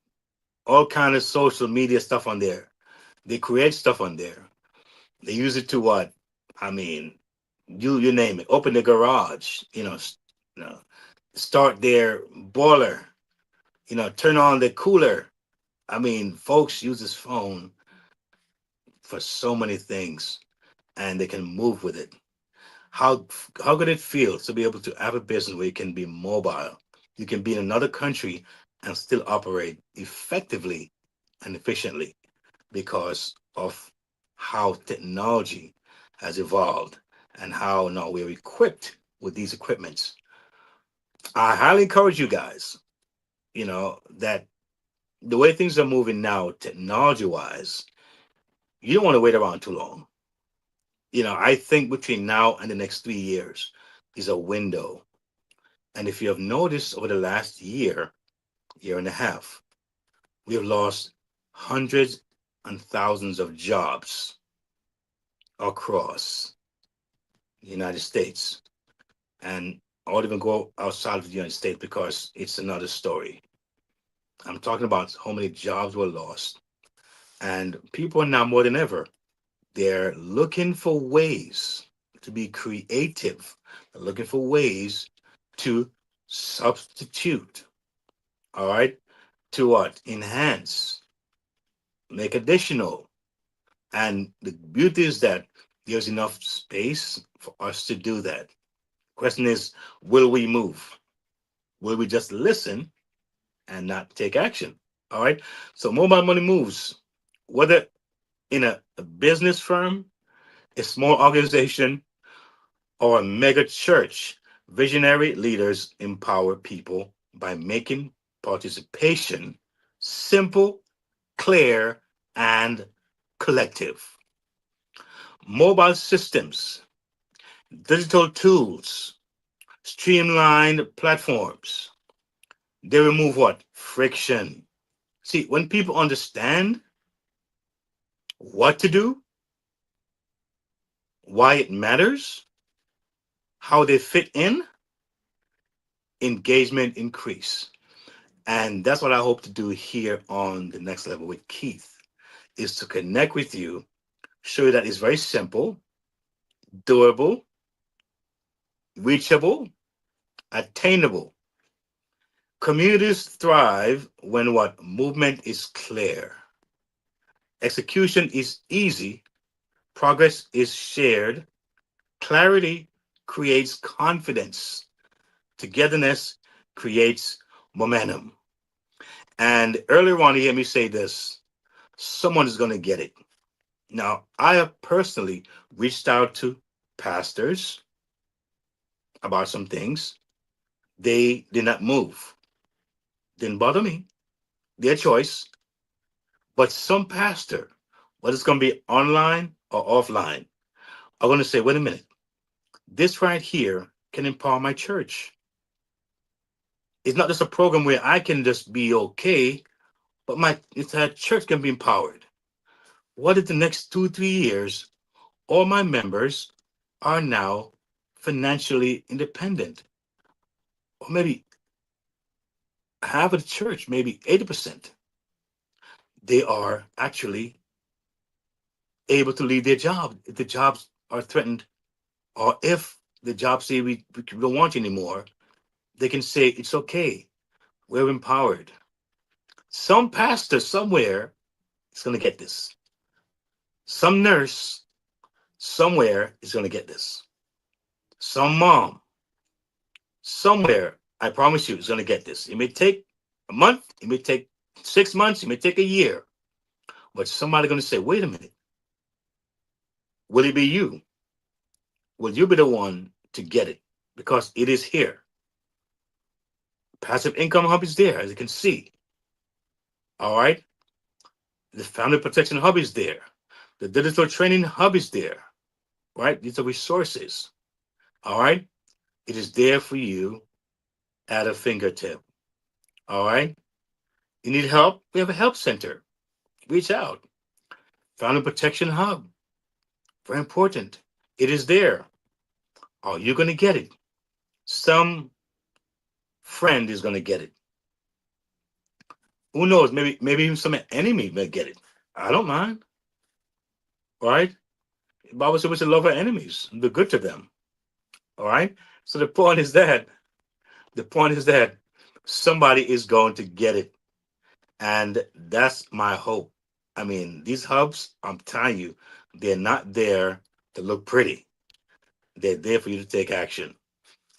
all kind of social media stuff on there. They create stuff on there. They use it to what? I mean, you name it. Open the garage. You know, start their boiler. Turn on the cooler. I mean, folks use this phone for so many things, and they can move with it. How how could it feel to be able to have a business where you can be mobile? You can be in another country and still operate effectively and efficiently because of how technology has evolved and how now we're equipped with these equipments. I highly encourage you guys, that the way things are moving now, technology wise, you don't want to wait around too long. I think between now and the next 3 years is a window. And if you have noticed over the last year and a half, we have lost hundreds and thousands of jobs across the United States. And I won't even go outside of the United States because it's another story. I'm talking about how many jobs were lost. And people are now more than ever, they're looking for ways to be creative. They're looking for ways to substitute, all right, to what? Enhance, make additional. And the beauty is that there's enough space for us to do that. Question is, will we move? Will we just listen and not take action? All right. So mobile money moves, whether in a business firm, a small organization, or a mega church. Visionary leaders empower people by making participation simple, clear, and collective. Mobile systems, digital tools, streamlined platforms. They remove what? Friction. See, when people understand what to do, why it matters, how they fit in, engagement increase. And that's what I hope to do here on the next level with Keith, is to connect with you, show you that it's very simple, doable, reachable, attainable. Communities thrive when what? Movement is clear, execution is easy, progress is shared, clarity creates confidence, togetherness creates momentum. And earlier on, you hear me say this: someone is going to get it. Now, I have personally reached out to pastors about some things. They did not move. Didn't bother me. Their choice. But some pastor, whether it's going to be online or offline, are going to say, wait a minute, this right here can empower my church. It's not just a program where I can just be okay, but my entire church can be empowered. What if the next 2, 3 years, all my members are now financially independent? Or maybe half of the church, maybe 80%, they are actually able to leave their job if the jobs are threatened, or if the jobs say we don't want you anymore, they can say it's okay. We're empowered. Some pastor somewhere is going to get this. Some nurse somewhere is going to get this. Some mom somewhere, I promise you, is going to get this. It may take a month, it may take 6 months, it may take a year. But somebody going to say, wait a minute, will it be you? Will you be the one to get it? Because it is here. Passive income hub is there, as you can see. All right. The family protection hub is there. The digital training hub is there. Right. These are resources. All right. It is there for you at a fingertip. All right. You need help? We have a help center. Reach out. Family protection hub. Very important. It is there. Are you going to get it? Some friend is going to get it. Who knows? Maybe even some enemy may get it. I don't mind. All right. The Bible says we should love our enemies and be good to them. All right. So the point is that somebody is going to get it. And that's my hope. I mean, these hubs, I'm telling you, they're not there to look pretty. They're there for you to take action.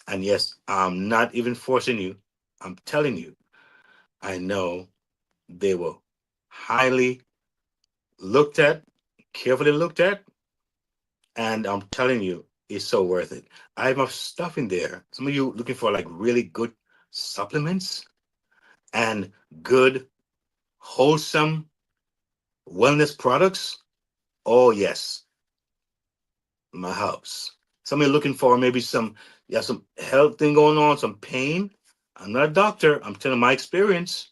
And yes, I'm not even forcing you. I'm telling you, I know they were highly looked at, carefully looked at, and I'm telling you, it's so worth it. I have my stuff in there. Some of you looking for like really good supplements and good, wholesome wellness products. Oh yes, my house. Some of you looking for maybe you have some health thing going on, some pain. I'm not a doctor. I'm telling my experience.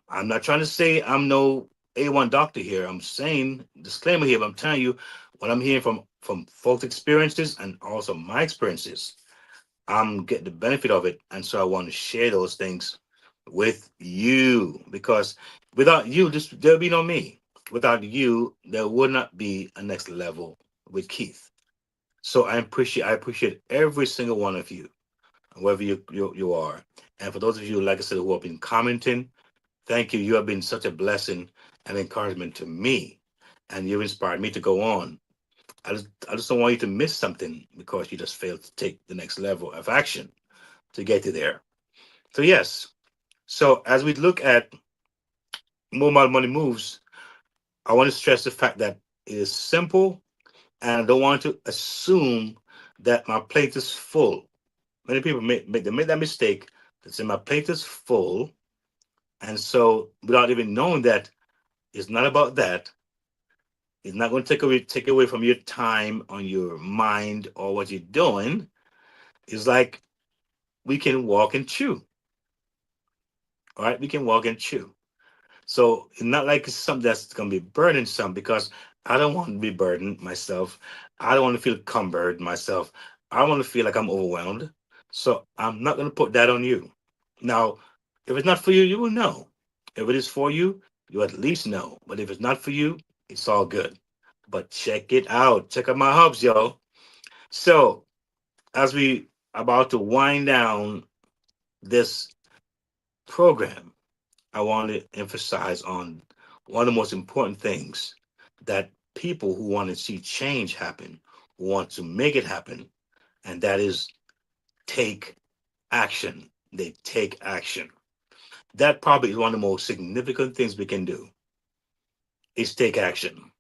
I'm not trying to say I'm no A1 doctor here. I'm saying disclaimer here, but I'm telling you what I'm hearing from folks' experiences and also my experiences. I'm getting the benefit of it, and so I want to share those things with you because without you, there'll be no me. Without you, there would not be a next level with Keith. So I appreciate every single one of you, wherever you are. And for those of you, like I said, who have been commenting, thank you. You have been such a blessing and encouragement to me, and you've inspired me to go on. I just don't want you to miss something because you just failed to take the next level of action to get you there. So yes. So as we look at mobile money moves, I want to stress the fact that it is simple, and I don't want to assume that my plate is full. Many people make that mistake. They say my plate is full, and so without even knowing that it's not about that. It's not going to take away from your time on your mind or what you're doing. It's like we can walk and chew. All right, we can walk and chew. So it's not like it's something that's going to be burdensome because I don't want to be burdened myself. I don't want to feel cumbered myself. I want to feel like I'm overwhelmed. So I'm not going to put that on you. Now, if it's not for you, you will know. If it is for you, you at least know. But if it's not for you, it's all good. But check it out. Check out my hubs, yo. So as we about to wind down this program, I want to emphasize on one of the most important things that people who want to see change happen want to make it happen, and that is take action. They take action. That probably is one of the most significant things we can do is take action.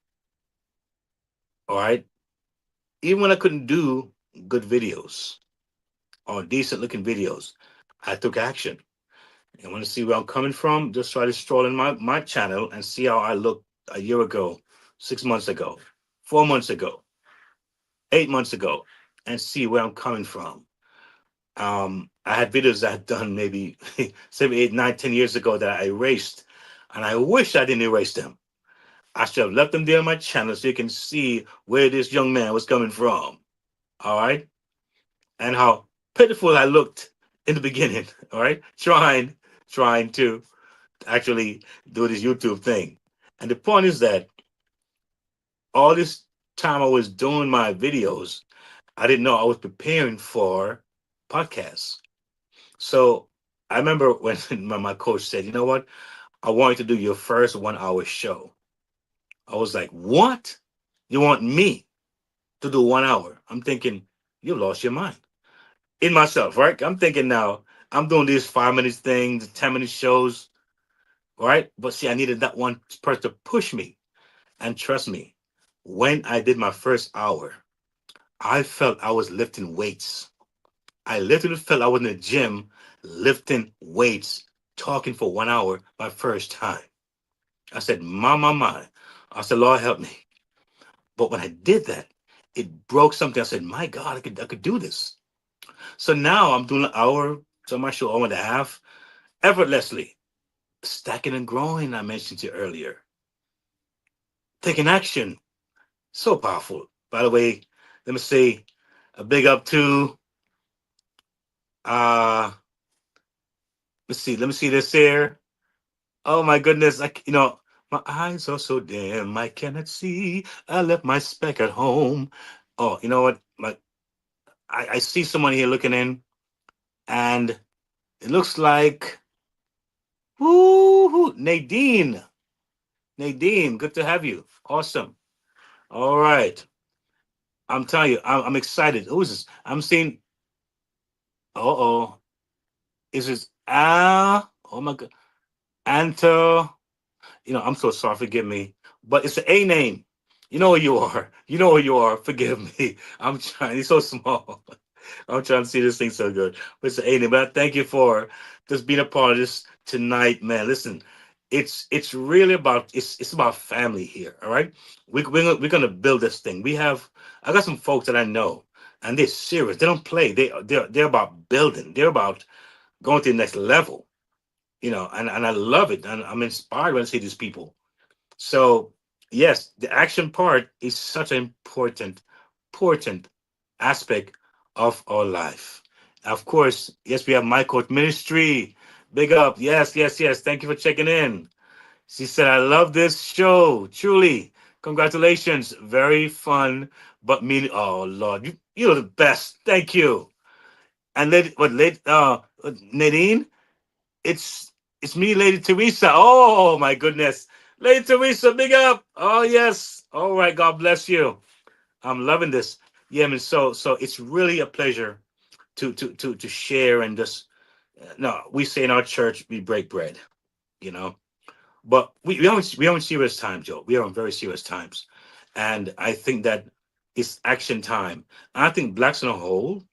All right. Even when I couldn't do good videos or decent looking videos, I took action. You want to see where I'm coming from? Just try to stroll in my channel and see how I looked a year ago, 6 months ago, 4 months ago, 8 months ago, and see where I'm coming from. I had videos I had done maybe 7, 8, 9, 10 years ago that I erased, and I wish I didn't erase them. I should have left them there on my channel so you can see where this young man was coming from. All right, and how pitiful I looked in the beginning. All right, trying to actually do this YouTube thing. And the point is that all this time I was doing my videos, I didn't know I was preparing for podcasts. So I remember when my coach said, you know what? I want you to do your first 1 hour show. I was like, what? You want me to do 1 hour? I'm thinking, you lost your mind in myself, right? I'm thinking now, I'm doing these 5 minutes things, 10 minute shows. right? But see, I needed that one person to push me. And trust me, when I did my first hour, I felt I was lifting weights. I literally felt I was in the gym lifting weights, talking for 1 hour my first time. I said, my. I said, Lord, help me. But when I did that, it broke something. I said, my God, I could do this. So now I'm doing an hour, so my show, hour and a half, effortlessly. Stacking and growing, I mentioned to you earlier. Taking action, so powerful. By the way, let me say a big up to, uh, let me see this here. Oh my goodness, my eyes are so dim, I cannot see. I left my speck at home. Oh, you know what? I see someone here looking in, and it looks like, woo, Nadine. Nadine, good to have you. Awesome. All right. I'm telling you, I'm excited. Who is this? I'm seeing, oh, is this oh my God, Anto. I'm so sorry, forgive me. But it's an A name. You know who you are. You know who you are. Forgive me. I'm trying. It's so small. I'm trying to see this thing so good. But it's an A name. But I thank you for just being a part of this tonight, man. Listen, it's really about it's about family here. All right, we're gonna build this thing. I got some folks that I know, and they're serious. They don't play. They're about building. They're about going to the next level. And I love it, and I'm inspired when I see these people. So yes, the action part is such an important aspect of our life. Of course, yes, we have my coach ministry. Big up, yes, yes, yes. Thank you for checking in. She said, "I love this show. Truly, congratulations. Very fun, but mean. Oh Lord, you're the best. Thank you." And Nadine, it's it's me, Lady Teresa. Oh my goodness, Lady Teresa, big up. Oh yes. All right. God bless you. I'm loving this. Yeah, man. So it's really a pleasure to share and just no. We say in our church we break bread. You know, but we haven't serious times, Joe. We are on very serious times, and I think that it's action time. I think blacks on a whole.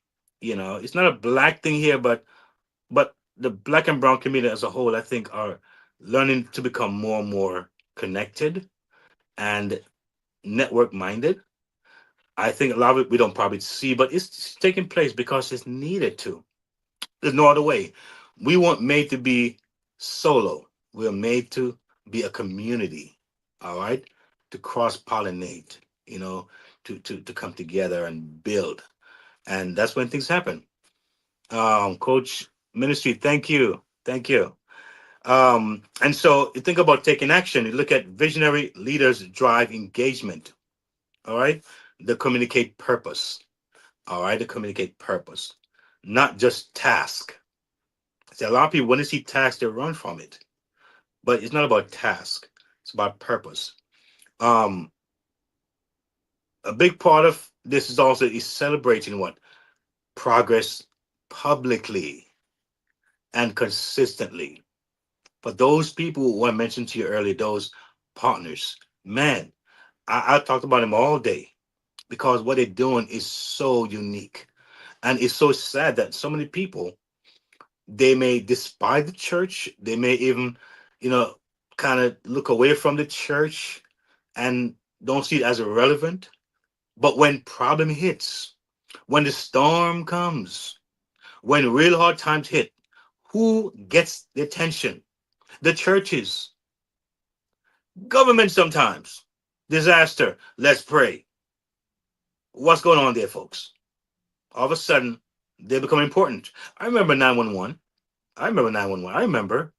It's not a black thing here, but the black and brown community as a whole, I think, are learning to become more and more connected and network minded. I think a lot of it we don't probably see, but it's taking place because it's needed to. There's no other way. We weren't made to be solo. We are made to be a community. All right, to cross pollinate. To come together and build, and that's when things happen. Coach Ministry, thank you. And so you think about taking action. You look at visionary leaders drive engagement. All right. They communicate purpose. All right. They communicate purpose, not just task. See, a lot of people, when they see task, they run from it. But it's not about task. It's about purpose. Um, a big part of this is also is celebrating what? Progress publicly and consistently. For those people who I mentioned to you earlier, those partners, man, I talked about them all day because what they're doing is so unique. And it's so sad that so many people, they may despise the church. They may even, you know, kind of look away from the church and don't see it as relevant. But when problem hits, when the storm comes, when real hard times hit, who gets the attention? The churches, government sometimes, disaster. Let's pray. What's going on there, folks? All of a sudden, they become important. I remember 911. I remember 911. I remember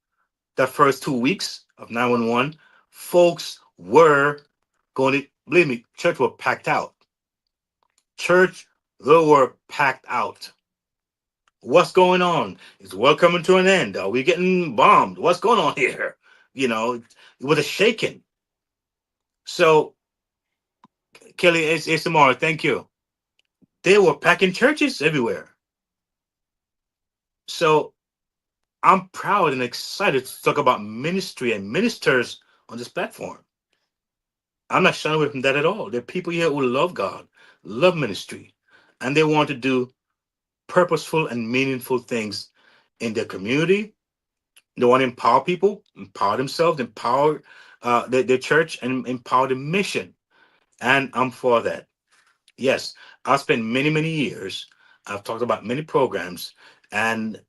that first 2 weeks of 911, folks were going to, believe me, church were packed out. Church, they were packed out. What's going on? Is the world coming to an end? Are we getting bombed? What's going on here? It was a shaking. So, Kelly ASMR, thank you. They were packing churches everywhere. So I'm proud and excited to talk about ministry and ministers on this platform. I'm not shying away from that at all. There are people here who love God, love ministry, and they want to do purposeful and meaningful things in their community. They want to empower people, empower themselves, empower their church, and empower the mission. And I'm for that. Yes, I've spent many, many years. I've talked about many programs, and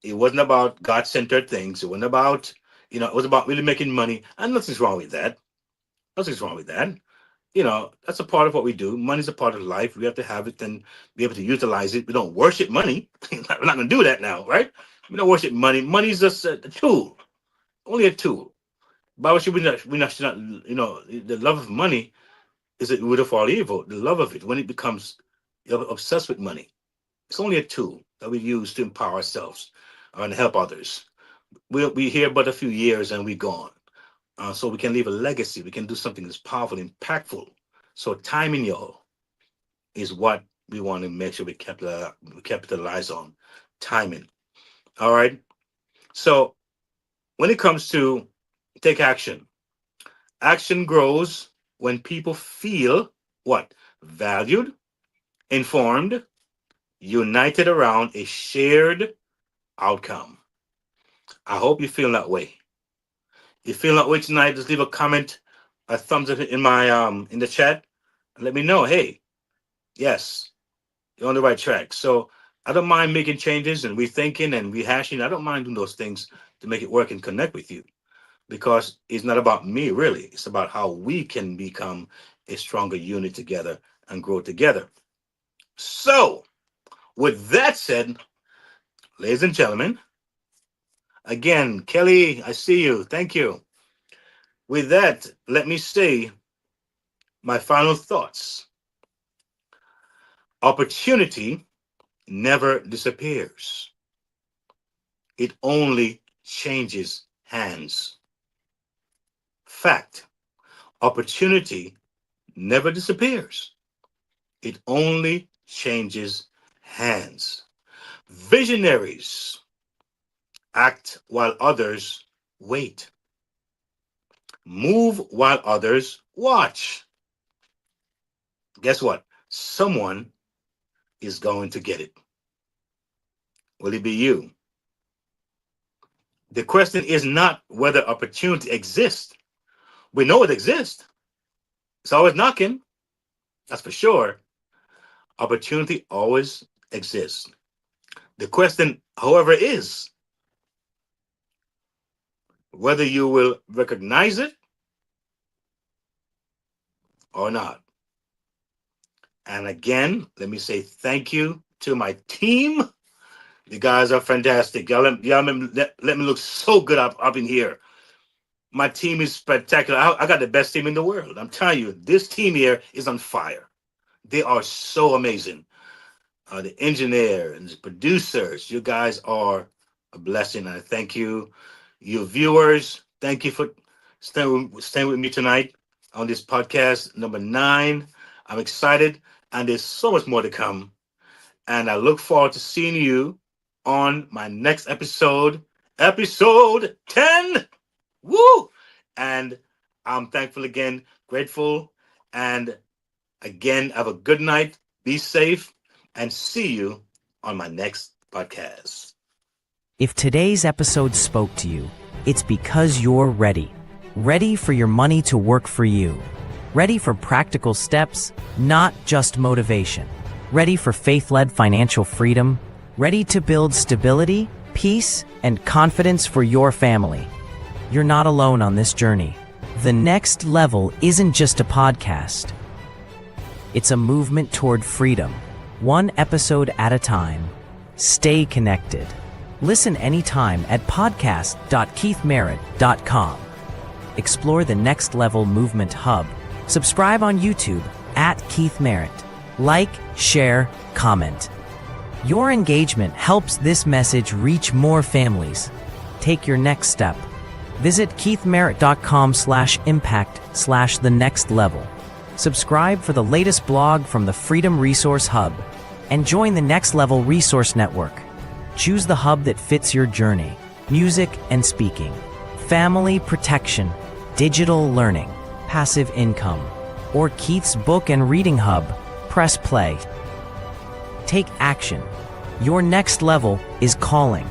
it wasn't about God-centered things. It wasn't about, it was about really making money. And nothing's wrong with that. Nothing's wrong with that. That's a part of what we do. Money's a part of life. We have to have it and be able to utilize it. We don't worship money. We're not going to do that now, right? We don't worship money. Money's just a tool, only a tool. Bible should we not, the love of money is the root of all evil. The love of it, when it becomes, you're obsessed with money, it's only a tool that we use to empower ourselves and help others. We'll be here but a few years and we're gone. So we can leave a legacy. We can do something that's powerful, impactful. So timing, y'all, is what we want to make sure we capitalize on. Timing. All right. So when it comes to take action, action grows when people feel what? Valued, informed, united around a shared outcome. I hope you feel that way. You feel that way tonight? Just leave a comment, a thumbs up in my in the chat, and let me know. Hey, yes, you're on the right track. So I don't mind making changes and rethinking and rehashing. I don't mind doing those things to make it work and connect with you, because it's not about me really. It's about how we can become a stronger unit together and grow together. So, with that said, ladies and gentlemen, again, Kelly, I see you. Thank you. With that, let me say my final thoughts. Opportunity never disappears. It only changes hands. Fact. Opportunity never disappears. It only changes hands. Visionaries act while others wait. Move while others watch. Guess what? Someone is going to get it. Will it be you? The question is not whether opportunity exists. We know it exists. It's always knocking. That's for sure. Opportunity always exists. The question, however, is whether you will recognize it or not. And again, let me say thank you to my team. You guys are fantastic. Y'all let me look so good up in here. My team is spectacular. I got the best team in the world. I'm telling you, this team here is on fire. They are so amazing. The engineer and the producers, you guys are a blessing. And I thank you. You viewers, thank you for staying with me tonight on this podcast number 9. I'm excited, and there's so much more to come. And I look forward to seeing you on my next episode, episode 10. Woo! And I'm thankful again, grateful, and again, have a good night. Be safe, and see you on my next podcast. If today's episode spoke to you, it's because you're ready. Ready for your money to work for you. Ready for practical steps, not just motivation. Ready for faith-led financial freedom. Ready to build stability, peace, and confidence for your family. You're not alone on this journey. The Next Level isn't just a podcast. It's a movement toward freedom, one episode at a time. Stay connected. Listen anytime at podcast.keithmerritt.com. Explore the Next Level Movement Hub. Subscribe on YouTube at Keith Merritt. Like, share, comment. Your engagement helps this message reach more families. Take your next step. Visit keithmerritt.com/impact/the next level. Subscribe for the latest blog from the Freedom Resource Hub and join the Next Level Resource Network. Choose the hub that fits your journey. music and speaking, family protection, digital learning, passive income, or Keith's book and reading hub, press play. Take action. Your next level is calling.